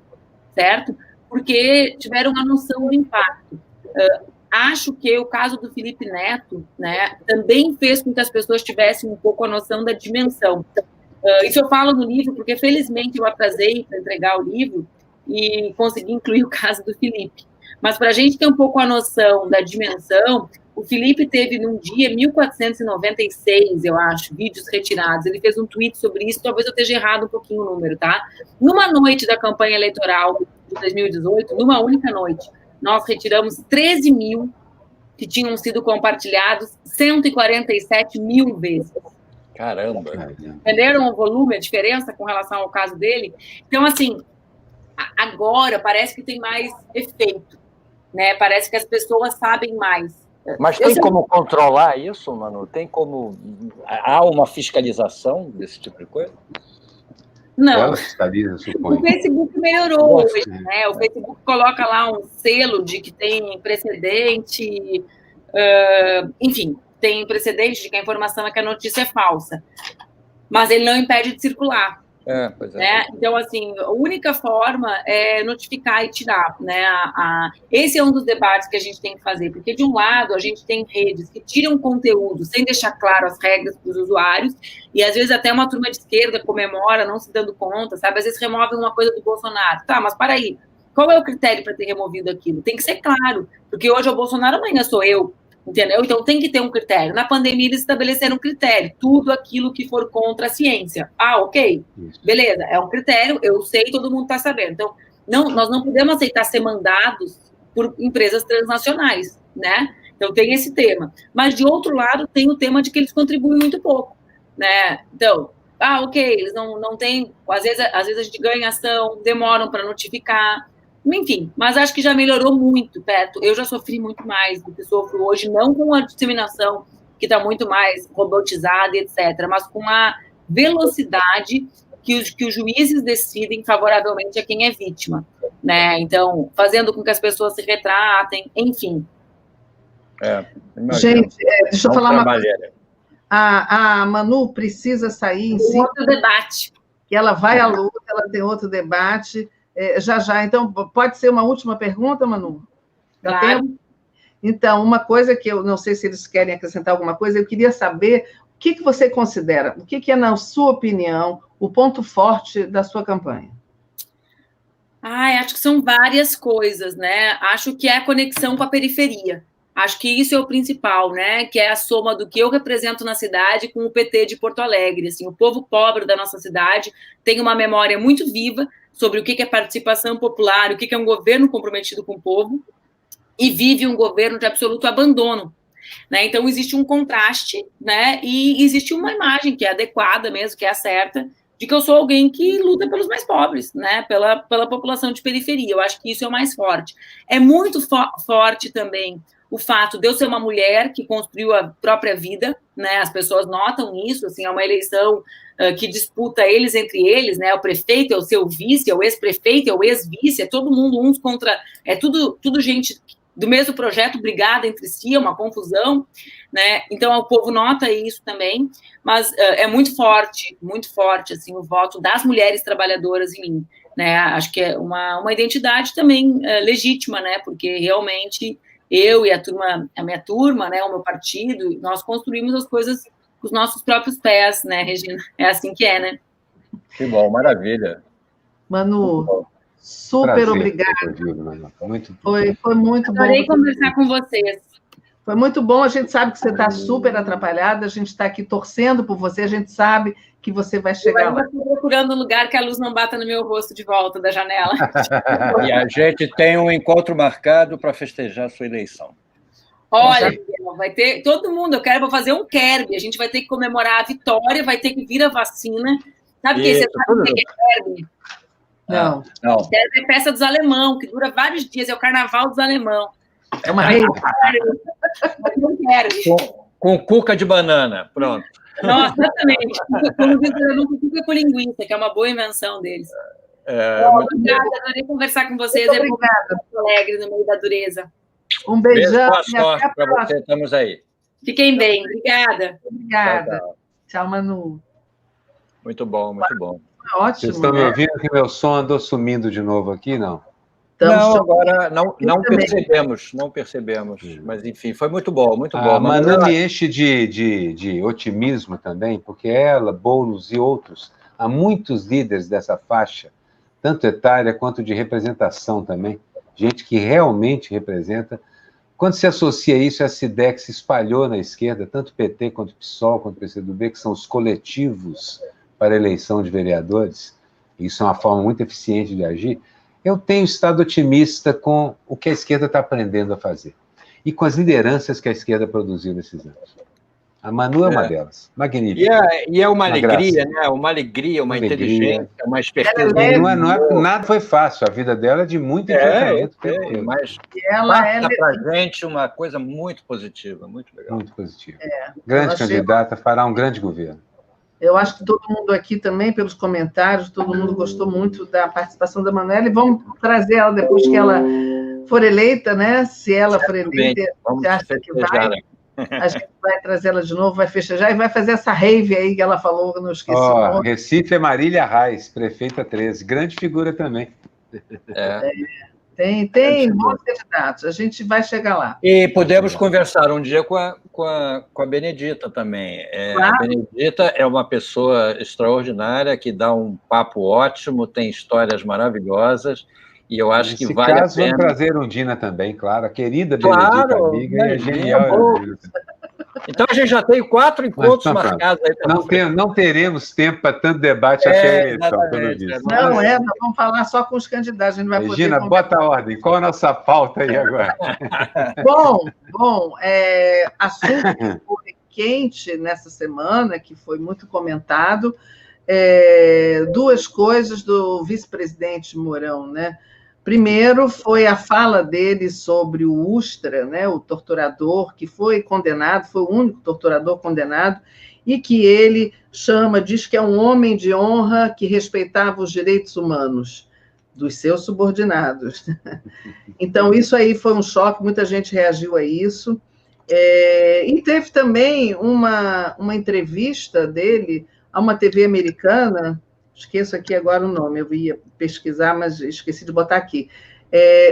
certo? Porque tiveram uma noção do impacto. Acho que o caso do Felipe Neto, também fez com que as pessoas tivessem um pouco a noção da dimensão. Isso eu falo no livro, porque felizmente eu atrasei para entregar o livro e consegui incluir o caso do Felipe. Mas para a gente ter um pouco a noção da dimensão, o Felipe teve num dia 1.496, eu acho, vídeos retirados. Ele fez um tweet sobre isso, talvez eu esteja errado um pouquinho o número, tá? Numa noite da campanha eleitoral de 2018, numa única noite, nós retiramos 13 mil que tinham sido compartilhados 147 mil vezes. Caramba! Entenderam o volume, a diferença com relação ao caso dele? Então, assim, agora parece que tem mais efeito, Parece que as pessoas sabem mais. Mas tem como controlar isso, Manu? Tem como... Há uma fiscalização desse tipo de coisa? Não. Ela fiscaliza, suponho. O Facebook melhorou hoje, O Facebook coloca lá um selo de que tem precedente, enfim, tem precedente de que a informação é que a notícia é falsa. Mas ele não impede de circular. Pois é. Então, assim, a única forma é notificar e tirar, Esse é um dos debates que a gente tem que fazer, porque, de um lado, a gente tem redes que tiram conteúdo sem deixar claro as regras para os usuários, e, às vezes, até uma turma de esquerda comemora, não se dando conta, sabe? Às vezes removem uma coisa do Bolsonaro. Tá, mas para aí, qual é o critério para ter removido aquilo? Tem que ser claro, porque hoje é o Bolsonaro, amanhã sou eu. entendeu? Então tem que ter um critério. Na pandemia eles estabeleceram um critério, tudo aquilo que for contra a ciência. Ah, ok, beleza, é um critério, eu sei, todo mundo está sabendo. Então, nós não podemos aceitar ser mandados por empresas transnacionais, né? Então tem esse tema. Mas, de outro lado, tem o tema de que eles contribuem muito pouco, né? Então, ok, eles não têm... Às vezes a gente ganha ação, demoram para notificar, enfim, mas acho que já melhorou muito, perto. Eu já sofri muito mais do que sofro hoje, não com a disseminação que está muito mais robotizada, etc., mas com a velocidade que os juízes decidem favoravelmente a quem é vítima, né? Então, fazendo com que as pessoas se retratem, enfim. Gente, deixa eu falar uma coisa. A Manu precisa sair em si. Outro debate. Que ela vai à luta, ela tem outro debate. Já. Então, pode ser uma última pergunta, Manu? Claro. Então, uma coisa que eu não sei se eles querem acrescentar alguma coisa, eu queria saber o que você considera, o que é, na sua opinião, o ponto forte da sua campanha? Acho que são várias coisas, né? Acho que é a conexão com a periferia. Acho que isso é o principal, né? Que é a soma do que eu represento na cidade com o PT de Porto Alegre. Assim, o povo pobre da nossa cidade tem uma memória muito viva sobre o que é participação popular, o que é um governo comprometido com o povo, e vive um governo de absoluto abandono, né? Então, existe um contraste, né? E existe uma imagem que é adequada mesmo, que é a certa, de que eu sou alguém que luta pelos mais pobres, né? Pela população de periferia. Eu acho que isso é o mais forte. É muito forte também o fato de eu ser uma mulher que construiu a própria vida, né? As pessoas notam isso, assim, é uma eleição que disputa eles entre eles, né? O prefeito é o seu vice, é o ex-prefeito, é o ex-vice, é todo mundo uns contra... É tudo gente do mesmo projeto brigada entre si, é uma confusão, né? Então, o povo nota isso também, mas é muito forte, assim, o voto das mulheres trabalhadoras em mim, né? Acho que é uma identidade também legítima, né? Porque realmente eu e a minha turma, né? O meu partido, nós construímos as coisas com os nossos próprios pés, né, Regina? É assim que é, né? Que bom, maravilha. Manu, super obrigada. Foi muito bom. Adorei conversar com vocês. Foi muito bom, a gente sabe que você está super atrapalhada, a gente está aqui torcendo por você, a gente sabe que você vai chegar lá. Estou procurando um lugar que a luz não bata no meu rosto de volta da janela. E a gente tem um encontro marcado para festejar a sua eleição. Olha, vai ter todo mundo, vou fazer um Kerb, a gente vai ter que comemorar a vitória, vai ter que vir a vacina. Sabe o que você sabe o que é Kerb? Não. Kerb é festa dos alemão, que dura vários dias, é o carnaval dos alemão. É uma rede. Com cuca de banana, pronto. Nossa, exatamente. Com cuca com linguiça, que é uma boa invenção deles. Obrigada, adorei conversar com vocês. Muito obrigada. Alegre no meio da dureza. Um beijão. Boa sorte para você, estamos aí. Fiquem bem, obrigada. Obrigada. Tchau, Manu. Muito bom, muito bom. Ótimo. Vocês estão me ouvindo que meu som andou sumindo de novo aqui, não? Não, agora não percebemos, mas enfim, foi muito bom, muito bom. A Manu me enche de otimismo também, porque ela, Boulos e outros, há muitos líderes dessa faixa, tanto etária quanto de representação também, gente que realmente representa. Quando se associa isso a essa ideia que se espalhou na esquerda, tanto PT quanto PSOL, quanto PCdoB, que são os coletivos para a eleição de vereadores, isso é uma forma muito eficiente de agir, eu tenho estado otimista com o que a esquerda está aprendendo a fazer e com as lideranças que a esquerda produziu nesses anos. A Manu é uma delas, magnífica. E é uma alegria, né? Uma alegria, uma inteligência, uma esperteza. Nada foi fácil, a vida dela é de muito enfrentamento. Mas passa para a gente uma coisa muito positiva, muito legal. Muito positiva. Grande candidata, fará um grande governo. Eu acho que todo mundo aqui também, pelos comentários, todo mundo gostou muito da participação da Manuela, e vamos trazer ela depois que ela for eleita, né? Se ela for eleita, você acha que vai? A gente vai trazer ela de novo, vai festejar e vai fazer essa rave aí que ela falou, que eu não esqueci. Recife é Marília Reis, prefeita 13, grande figura também. Tem bons candidatos, a gente vai chegar lá. E podemos conversar um dia com a Benedita também. Claro. A Benedita é uma pessoa extraordinária, que dá um papo ótimo, tem histórias maravilhosas, E eu acho que Nesse vale caso, a pena. vamos trazer Undina também, claro, a querida Claro, Benedita Amiga, é genial. Então a gente já tem 4 encontros Mas, marcados aí pela frente. não teremos tempo para tanto debate até a eleição, pelo Exatamente. visto. Não, nós vamos falar só com os candidatos, a gente vai Regina, poder bota a ordem. Qual a nossa pauta aí agora? Bom, assunto que foi quente nessa semana, que foi muito comentado, duas coisas do vice-presidente Mourão, né? Primeiro foi a fala dele sobre o Ustra, né, o torturador que foi condenado, foi o único torturador condenado, e que ele diz que é um homem de honra que respeitava os direitos humanos dos seus subordinados. Então, isso aí foi um choque, muita gente reagiu a isso. E teve também uma entrevista dele a uma TV americana, esqueço aqui agora o nome, eu ia pesquisar, mas esqueci de botar aqui,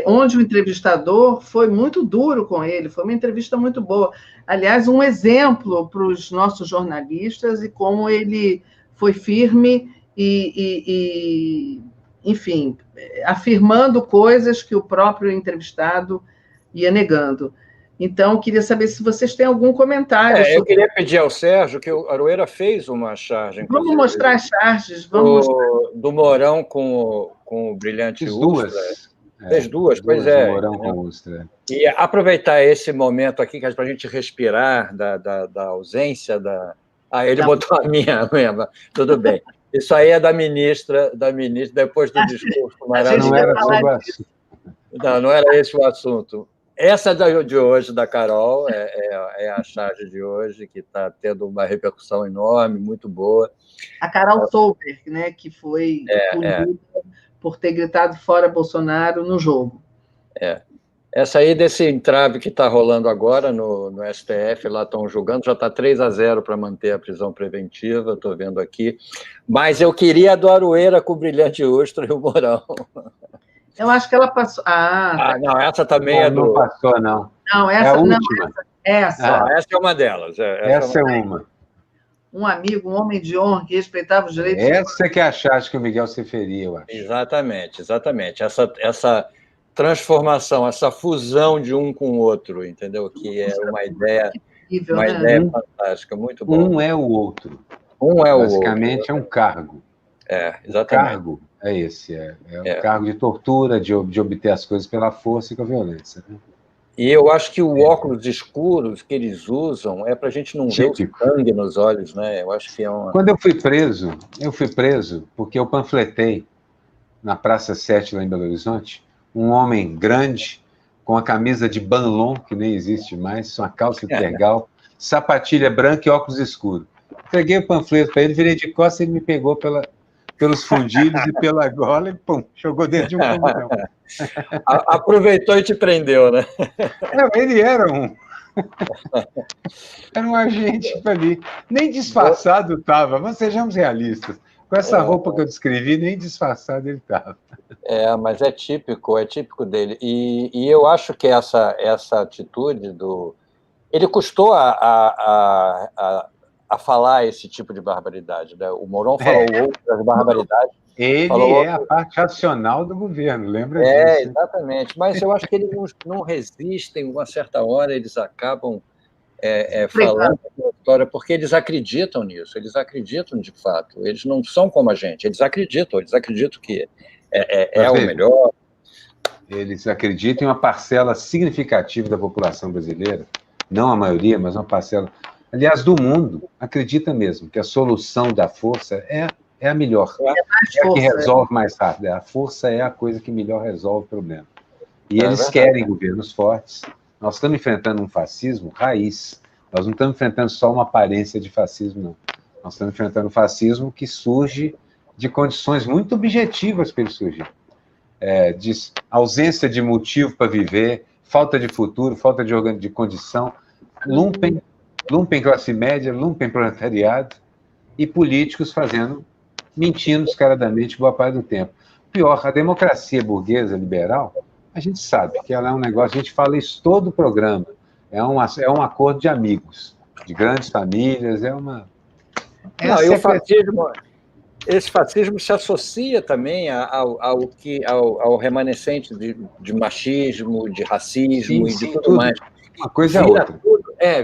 onde o entrevistador foi muito duro com ele, foi uma entrevista muito boa. Aliás, um exemplo para os nossos jornalistas e como ele foi firme e enfim, afirmando coisas que o próprio entrevistado ia negando. Então, queria saber se vocês têm algum comentário. Eu queria pedir ao Sérgio, que o Aroeira fez uma charge. Vamos mostrar as charges. Do Mourão com o Brilhante Ustra. Fez duas, pois é. Do Mourão com Ustra. E aproveitar esse momento aqui, que é para a gente respirar da ausência da... ele botou a minha mesmo. Tudo bem. Isso aí é da ministra, depois do discurso maravilhoso. Não era esse o assunto. Essa de hoje, da Carol, é a charge de hoje, que está tendo uma repercussão enorme, muito boa. A Carol Solberg, né, que foi punida por ter gritado fora Bolsonaro no jogo. Essa aí desse entrave que está rolando agora no STF, lá estão julgando, já está 3-0 para manter a prisão preventiva, estou vendo aqui. Mas eu queria a do Aroeira com o Brilhante Ustra e o Mourão. Eu acho que ela passou. Não, essa também Não passou, não. Não, essa é a não. última. Essa é uma delas. Essa é uma. Um amigo, um homem de honra que respeitava os direitos. Essa que é a charge que o Miguel se feria, eu acho. Exatamente. Essa transformação, essa fusão de um com o outro, entendeu? Que é uma ideia fantástica, muito bom. Um é o outro. Basicamente, é um cargo. Exatamente. O cargo é esse, o cargo de tortura, de obter as coisas pela força e com a violência. Né? E eu acho que o óculos escuros que eles usam é para a gente não ver o sangue nos olhos, né? Eu acho que é uma... Quando eu fui preso porque eu panfletei na Praça 7, lá em Belo Horizonte, um homem grande, com a camisa de Banlon, que nem existe mais, uma calça de tergal, sapatilha branca e óculos escuros. Peguei o panfleto para ele, virei de costas e ele me pegou pelos fundilhos e pela gola e pum, jogou dentro de um caminhão. Aproveitou e te prendeu, né? Ele era um agente ali. Nem disfarçado estava, mas sejamos realistas. Com essa roupa que eu descrevi, nem disfarçado ele estava. Mas é típico dele. E eu acho que essa atitude do... Ele custou a falar esse tipo de barbaridade, né? O Mourão falou outras barbaridades. Ele a parte racional do governo, lembra disso? Exatamente. Mas eu acho que eles não resistem, uma certa hora eles acabam falando a história, porque eles acreditam nisso, eles acreditam de fato, eles não são como a gente, eles acreditam que o melhor. Eles acreditam em uma parcela significativa da população brasileira, não a maioria, mas uma parcela, aliás, do mundo, acredita mesmo que a solução da força é a melhor, é a que resolve mais rápido, a força é a coisa que melhor resolve o problema. E eles querem governos fortes. Nós estamos enfrentando um fascismo raiz. Nós não estamos enfrentando só uma aparência de fascismo, não. Nós estamos enfrentando um fascismo que surge de condições muito objetivas para ele surgir. De ausência de motivo para viver, falta de futuro, falta de condição, lumpen classe média, lumpen proletariado e políticos mentindo descaradamente boa parte do tempo. Pior, a democracia burguesa liberal, a gente sabe que ela é um negócio, a gente fala isso todo o programa, é um acordo de amigos, de grandes famílias, esse fascismo se associa também ao remanescente de machismo, de racismo e de tudo mais. Uma coisa é outra.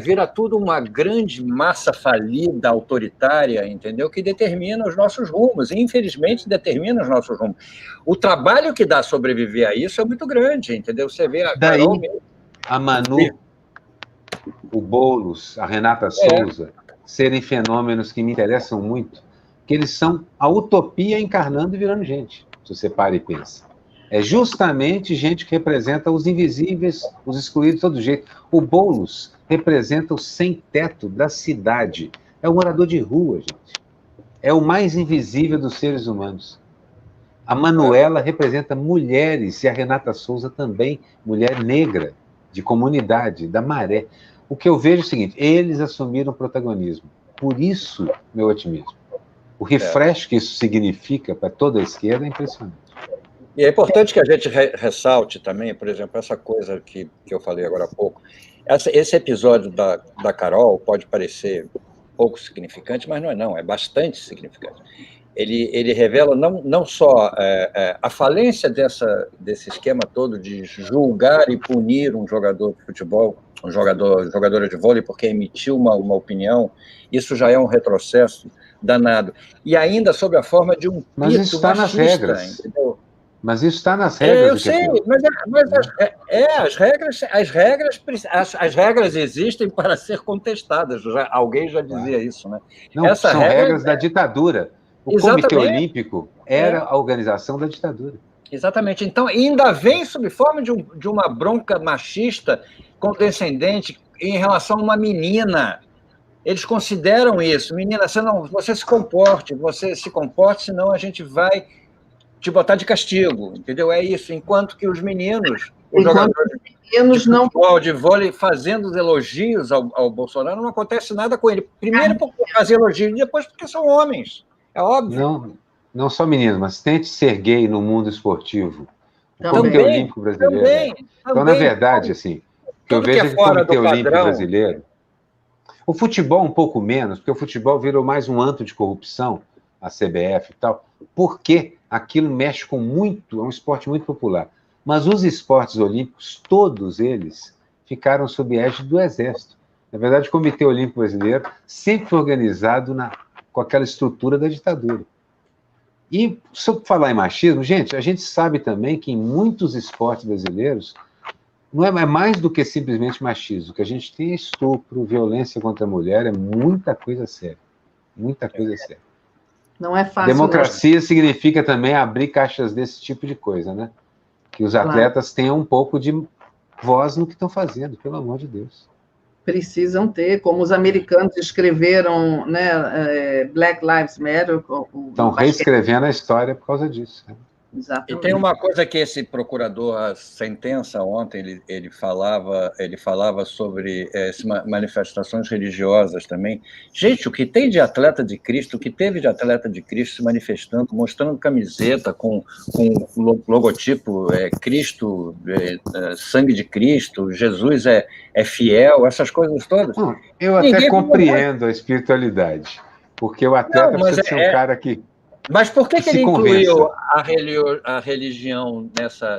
Vira tudo uma grande massa falida, autoritária, entendeu? Que determina os nossos rumos, e infelizmente determina os nossos rumos. O trabalho que dá a sobreviver a isso é muito grande, entendeu? Você vê a Carol mesmo. A Manu, o Boulos, a Renata Souza, serem fenômenos que me interessam muito, que eles são a utopia encarnando e virando gente, se você para e pensa. É justamente gente que representa os invisíveis, os excluídos de todo jeito. O Boulos representa o sem-teto da cidade. É o morador de rua, gente. É o mais invisível dos seres humanos. A Manuela representa mulheres, e a Renata Souza também, mulher negra, de comunidade, da Maré. O que eu vejo é o seguinte, eles assumiram o protagonismo. Por isso, meu otimismo. O refresh que isso significa para toda a esquerda é impressionante. E é importante que a gente ressalte também, por exemplo, essa coisa que eu falei agora há pouco. Esse episódio da Carol pode parecer pouco significante, mas não, é bastante significante. Ele revela não só a falência desse esquema todo de julgar e punir um jogador de futebol, jogadora de vôlei, porque emitiu uma opinião, isso já é um retrocesso danado. E ainda sob a forma de um pito mas isso está nas regras. Entendeu? Mas isso está nas regras. Eu sei, mas as regras existem para ser contestadas. Alguém já dizia isso, né? Não, são regras da ditadura. O Comitê Olímpico era a organização da ditadura. Exatamente. Então, ainda vem sob forma de uma bronca machista condescendente em relação a uma menina. Eles consideram isso. Menina, você se comporte, senão a gente vai te botar de castigo, entendeu? É isso. Enquanto que os meninos, os jogadores de vôlei, fazendo os elogios ao Bolsonaro, não acontece nada com ele. Primeiro porque faz elogios, e depois porque são homens. É óbvio. Não só meninos, mas tente ser gay no mundo esportivo. O Comitê Olímpico Brasileiro. Também. Então, na verdade, assim, que eu vejo é que o Comitê Olímpico Brasileiro... O futebol um pouco menos, porque o futebol virou mais um antro de corrupção, a CBF e tal, porque aquilo mexe com muito, é um esporte muito popular. Mas os esportes olímpicos, todos eles, ficaram sob égide do Exército. Na verdade, o Comitê Olímpico Brasileiro sempre foi organizado com aquela estrutura da ditadura. E, se eu falar em machismo, gente, a gente sabe também que em muitos esportes brasileiros não é mais do que simplesmente machismo. O que a gente tem é estupro, violência contra a mulher, é muita coisa séria. Muita coisa séria. Não é fácil. Democracia significa também abrir caixas desse tipo de coisa, né? Que os atletas tenham um pouco de voz no que estão fazendo, pelo amor de Deus. Precisam ter, como os americanos escreveram, né, Black Lives Matter. Estão reescrevendo a história por causa disso. Né? Exatamente. E tem uma coisa que esse procurador, a sentença ontem, ele falava sobre manifestações religiosas também. Gente, o que tem de atleta de Cristo, o que teve de atleta de Cristo se manifestando, mostrando camiseta com logotipo Cristo, sangue de Cristo, Jesus é fiel, essas coisas todas. Eu até compreendo a espiritualidade, porque o atleta precisa ser um cara que... Mas por que ele incluiu a religião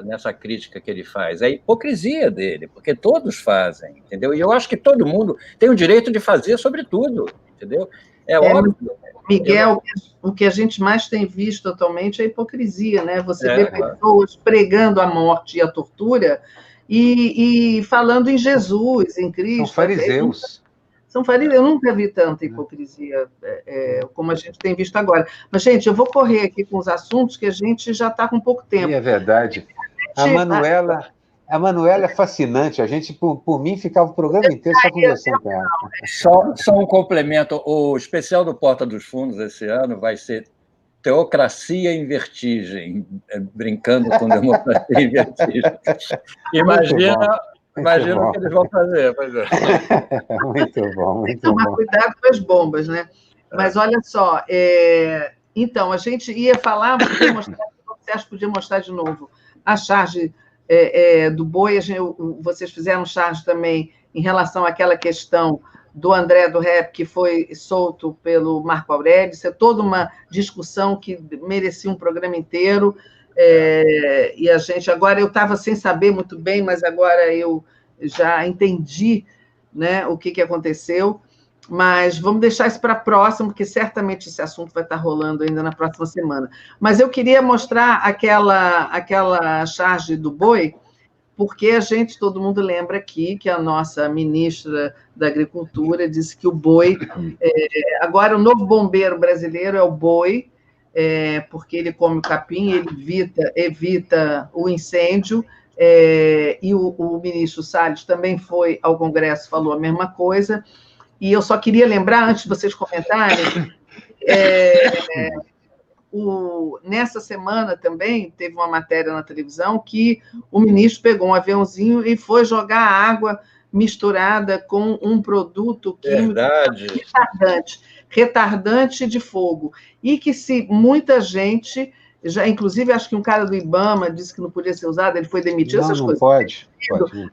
nessa crítica que ele faz? É a hipocrisia dele, porque todos fazem, entendeu? E eu acho que todo mundo tem o direito de fazer sobre tudo, entendeu? É óbvio. Miguel, o que a gente mais tem visto atualmente é a hipocrisia, né? Você vê pessoas pregando a morte e a tortura e falando em Jesus, em Cristo. São fariseus. Eu nunca vi tanta hipocrisia como a gente tem visto agora. Mas, gente, eu vou correr aqui com os assuntos que a gente já está com pouco tempo. E é verdade. A Manuela é fascinante. A gente, por mim, ficava o programa inteiro só conversando com ela. Só um complemento. O especial do Porta dos Fundos esse ano vai ser Teocracia em Vertigem, brincando com democracia em vertigem. Imagina o que eles vão fazer. Muito bom, muito bom. Tomar cuidado com as bombas, né? Mas olha só, então, a gente ia falar, vocês podiam mostrar de novo a charge do boi, vocês fizeram charge também em relação àquela questão do André do Rep, que foi solto pelo Marco Aurélio. Isso é toda uma discussão que merecia um programa inteiro. E a gente, agora eu estava sem saber muito bem, mas agora eu já entendi, né, o que aconteceu. Mas vamos deixar isso para a próxima, porque certamente esse assunto vai estar rolando ainda na próxima semana. Mas eu queria mostrar aquela charge do boi, porque todo mundo lembra aqui que a nossa ministra da Agricultura disse que o boi... agora, o novo bombeiro brasileiro é o boi, porque ele come o capim, ele evita o incêndio, e o ministro Salles também foi ao Congresso, falou a mesma coisa. E eu só queria lembrar, antes de vocês comentarem, nessa semana também teve uma matéria na televisão que o ministro pegou um aviãozinho e foi jogar água misturada com um produto químico retardante de fogo. E que muita gente, já, inclusive acho que um cara do IBAMA disse que não podia ser usado, ele foi demitido, essas coisas. Pode.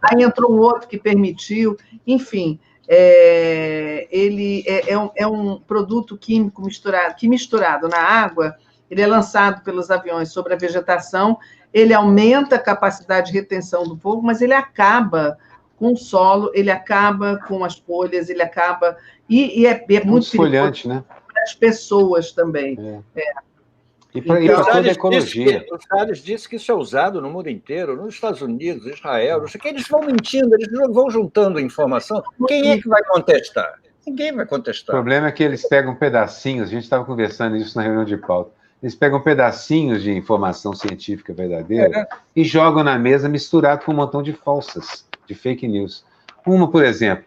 Aí entrou um outro que permitiu, enfim... ele é um produto químico misturado na água, ele é lançado pelos aviões sobre a vegetação, ele aumenta a capacidade de retenção do fogo, mas ele acaba com o solo, ele acaba com as folhas, ele acaba... E é muito esfoliante, né? Para as pessoas também. E para toda a ecologia. Os Salles disse que isso é usado no mundo inteiro, nos Estados Unidos, Israel, não sei o que, eles vão mentindo, eles vão juntando informação. Quem é que vai contestar? Ninguém vai contestar. O problema é que eles pegam pedacinhos, a gente estava conversando isso na reunião de pauta, eles pegam pedacinhos de informação científica verdadeira e jogam na mesa misturado com um montão de falsas, de fake news. Uma, por exemplo,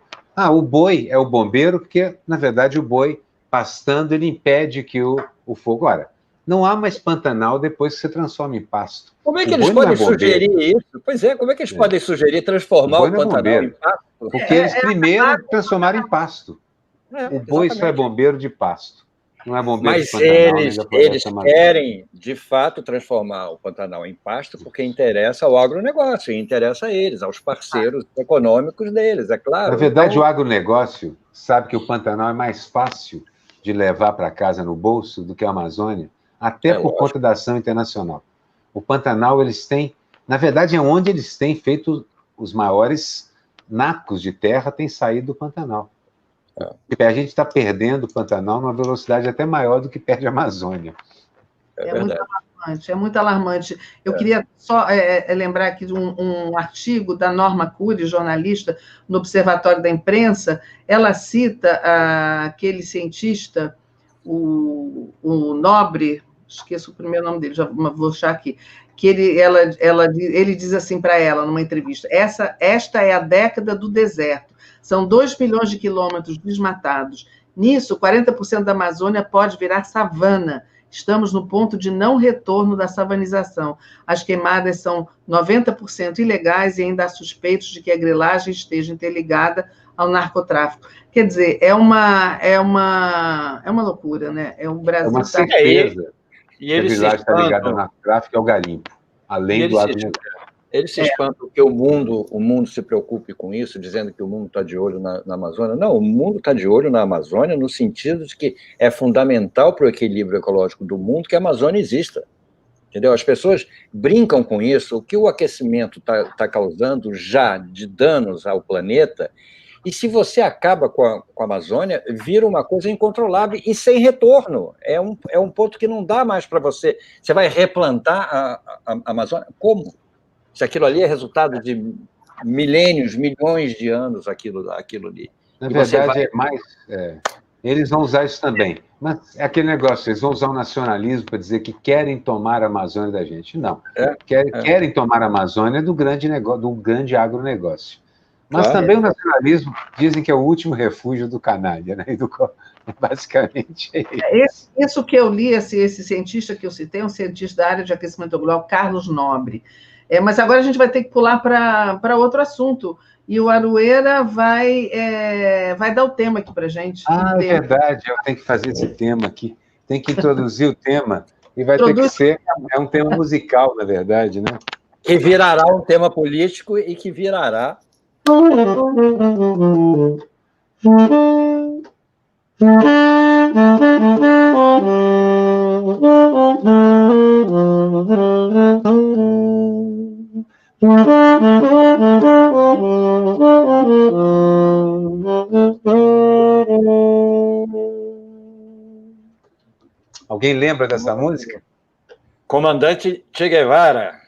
o boi é o bombeiro, porque, na verdade, o boi pastando, ele impede que o fogo... Ora, não há mais Pantanal depois que você transforma em pasto. Como é que eles podem sugerir isso? Pois é, como é que eles podem sugerir transformar o Pantanal em pasto? Porque eles primeiro transformaram em pasto. O boi só é bombeiro de pasto. Não é bombeiro de Pantanal. Mas eles querem, de fato, transformar o Pantanal em pasto porque interessa ao agronegócio, interessa a eles, aos parceiros econômicos deles, é claro. Na verdade, o agronegócio sabe que o Pantanal é mais fácil de levar para casa no bolso do que a Amazônia, até por conta da ação internacional. O Pantanal, eles têm... Na verdade, é onde eles têm feito os maiores nacos de terra, tem saído do Pantanal. A gente está perdendo o Pantanal numa velocidade até maior do que perde a Amazônia. É muito alarmante. Eu queria só lembrar aqui de um artigo da Norma Cury, jornalista, no Observatório da Imprensa. Ela cita aquele cientista, o Nobre, esqueço o primeiro nome dele, já vou achar aqui, que ele diz assim para ela, numa entrevista, esta é a década do deserto, são 2 milhões de quilômetros desmatados, nisso 40% da Amazônia pode virar savana, estamos no ponto de não retorno da savanização, as queimadas são 90% ilegais e ainda há suspeitos de que a grilagem esteja interligada ao narcotráfico. Quer dizer, é uma loucura, né? O Brasil é uma certeza. E a grilagem está ligada ao narcotráfico e ao garimpo, além do agronegócio. Eles se espantam que o mundo se preocupe com isso, dizendo que o mundo está de olho na Amazônia. Não, o mundo está de olho na Amazônia no sentido de que é fundamental para o equilíbrio ecológico do mundo que a Amazônia exista. Entendeu? As pessoas brincam com isso, o que o aquecimento está causando já de danos ao planeta. E se você acaba com a Amazônia, vira uma coisa incontrolável e sem retorno. É um ponto que não dá mais para você. Você vai replantar a Amazônia? Como? Se aquilo ali é resultado de milênios, milhões de anos, aquilo ali. Na verdade, eles vão usar isso também. Mas é aquele negócio, eles vão usar o nacionalismo para dizer que querem tomar a Amazônia da gente. Não. Querem tomar a Amazônia do grande agronegócio. Mas também o nacionalismo dizem que é o último refúgio do canalha, né? Basicamente é isso. Isso que eu li, esse cientista que eu citei, um cientista da área de aquecimento global, Carlos Nobre. Mas agora a gente vai ter que pular para outro assunto. E o Aroeira vai dar o tema aqui para a gente. É verdade, eu tenho que fazer esse tema aqui. Tem que introduzir o tema. E vai ter que ser... É um tema musical, na verdade, né? Que virará um tema político e que virará... Alguém lembra dessa música? Comandante Che Guevara.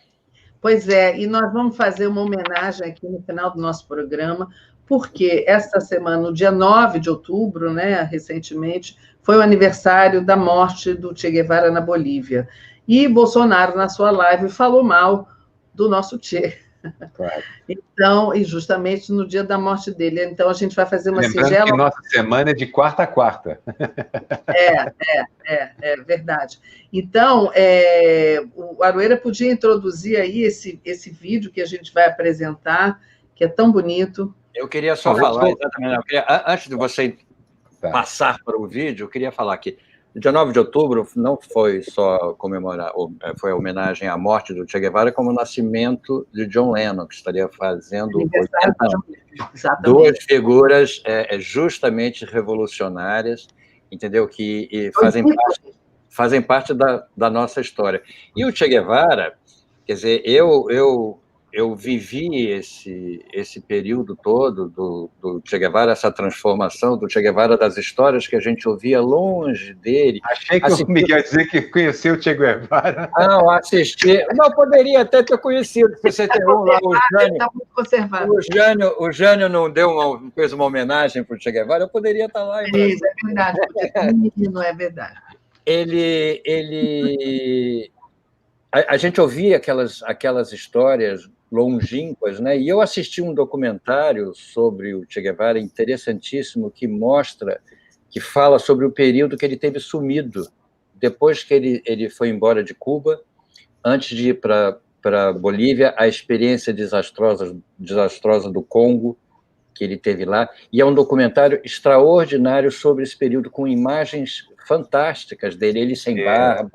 Pois é, e nós vamos fazer uma homenagem aqui no final do nosso programa, porque esta semana, no dia 9 de outubro, né, recentemente, foi o aniversário da morte do Che Guevara na Bolívia. E Bolsonaro, na sua live, falou mal do nosso Che. Claro. Então, e justamente no dia da morte dele. Então, a gente vai fazer uma Lembrando singela... que nossa semana é de quarta a quarta. É verdade. Então, o Aroeira podia introduzir aí esse vídeo que a gente vai apresentar, que é tão bonito. Eu queria só falar, exatamente, antes de você passar para o vídeo, eu queria falar que o dia 9 de outubro não foi só comemorar, foi a homenagem à morte do Che Guevara, como o nascimento de John Lennon, que estaria fazendo 80 anos. Duas figuras justamente revolucionárias, entendeu? Que fazem parte da nossa história. E o Che Guevara, quer dizer, eu vivi esse período todo do Che Guevara, essa transformação do Che Guevara, das histórias que a gente ouvia longe dele. Achei que o Miguel ia dizer que conheceu o Che Guevara. Não, assisti. Não, poderia até ter conhecido. Você tem lá, o Jânio. Está muito conservado. O Jânio não fez uma homenagem para o Che Guevara, eu poderia estar lá. É verdade, porque não é verdade. A gente ouvia aquelas histórias longínquas, né? E eu assisti um documentário sobre o Che Guevara interessantíssimo que fala sobre o período que ele teve sumido, depois que ele foi embora de Cuba, antes de ir para Bolívia, a experiência desastrosa do Congo que ele teve lá, e é um documentário extraordinário sobre esse período, com imagens fantásticas dele, ele sem barba,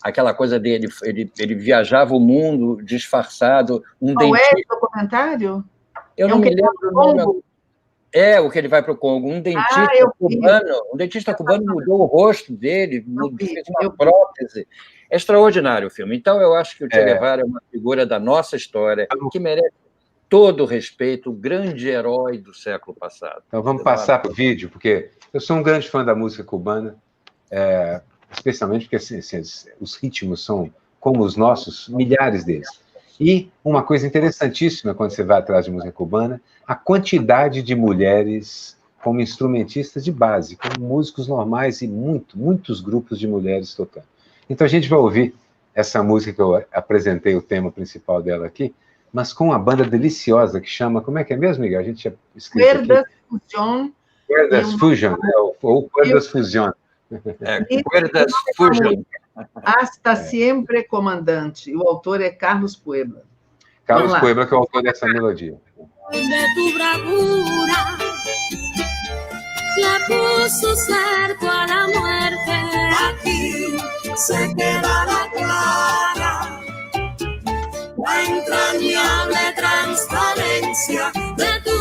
aquela coisa dele, ele viajava o mundo disfarçado. Qual é o documentário? Eu não me lembro o nome. O que ele vai para o Congo. Um dentista cubano mudou o rosto dele, fez uma prótese. É extraordinário o filme. Então, eu acho que o Che Guevara é uma figura da nossa história que merece todo o respeito, o grande herói do século passado. Então, vamos passar para o vídeo, porque eu sou um grande fã da música cubana, especialmente porque assim, os ritmos são como os nossos, milhares deles. E uma coisa interessantíssima quando você vai atrás de música cubana, a quantidade de mulheres como instrumentistas de base, como músicos normais e muitos grupos de mulheres tocando. Então a gente vai ouvir essa música que eu apresentei o tema principal dela aqui, mas com uma banda deliciosa que chama, como é que é mesmo, Miguel? A gente tinha escrito Cuerdas Fusion, ou Cuerdas Fusion. Cuerdas Fusion. Hasta Siempre, Comandante. E o autor é Carlos Puebla. Carlos Puebla, que é o autor dessa melodia. De tu bravura le puso cerco a la muerte. Aquí se quedará clara la entrañable transparencia de tu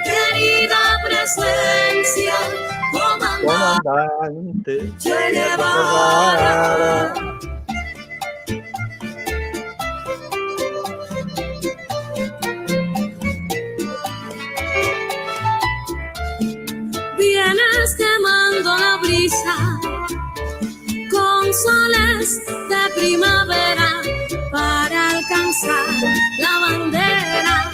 querida presencia, comandante Che Guevara. Vienes quemando la brisa con soles de primavera para alcanzar la bandera.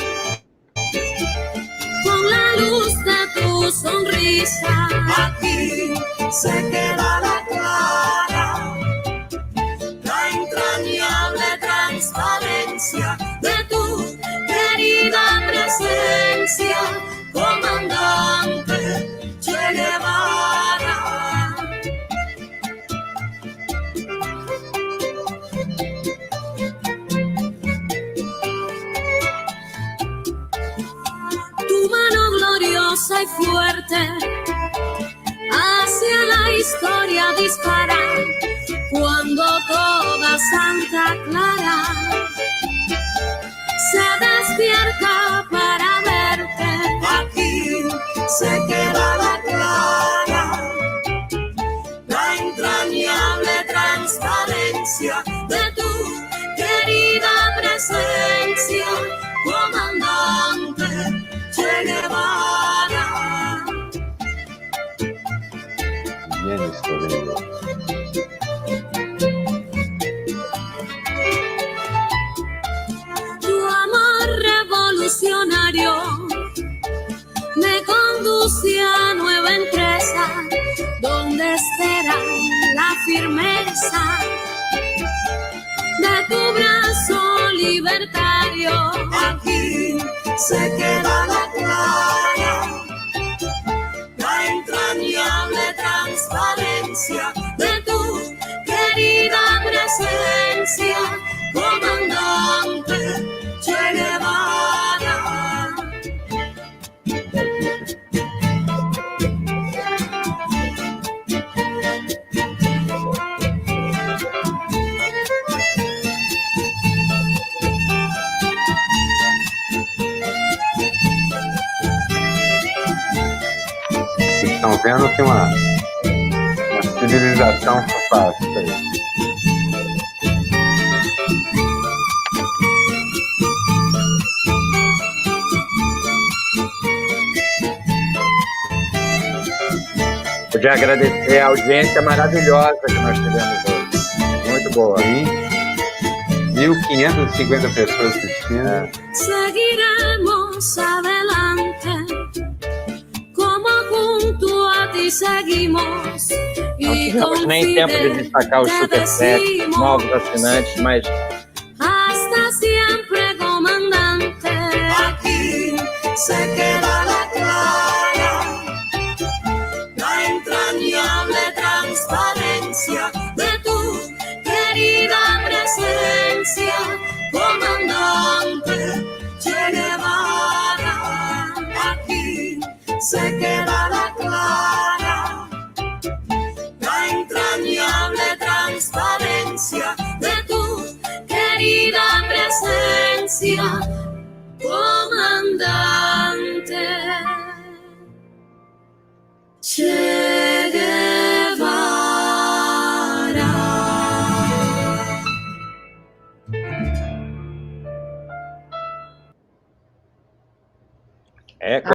Con la luz de tu sonrisa, aquí se quedará clara la entrañable transparencia de tu querida presencia, comandante Che Guevara. Tu mano gloriosa y fuerte hacia la historia dispara cuando toda Santa Clara se despierta para verte. Aquí se queda empresa donde espera la firmeza de tu brazo libertario. Aquí se queda la clara, la entrañable transparencia de tu querida presencia, comandante Che Guevara. Vocês estão vendo que uma civilização fácil aí. Podia agradecer a audiência maravilhosa que nós tivemos hoje. Muito boa. Sim. 1.550 pessoas assistindo. seguiremos adelante, como junto a ti seguimos. Não tivemos nem tempo de destacar os superchats, novos assinantes, mas hasta siempre, comandante. Aquí se queda la clara, la entrañable transparencia De tu querida presencia, comandante Che Guevara. Aquí se queda la clara, la entrañable transparencia de tu querida presencia, comandante.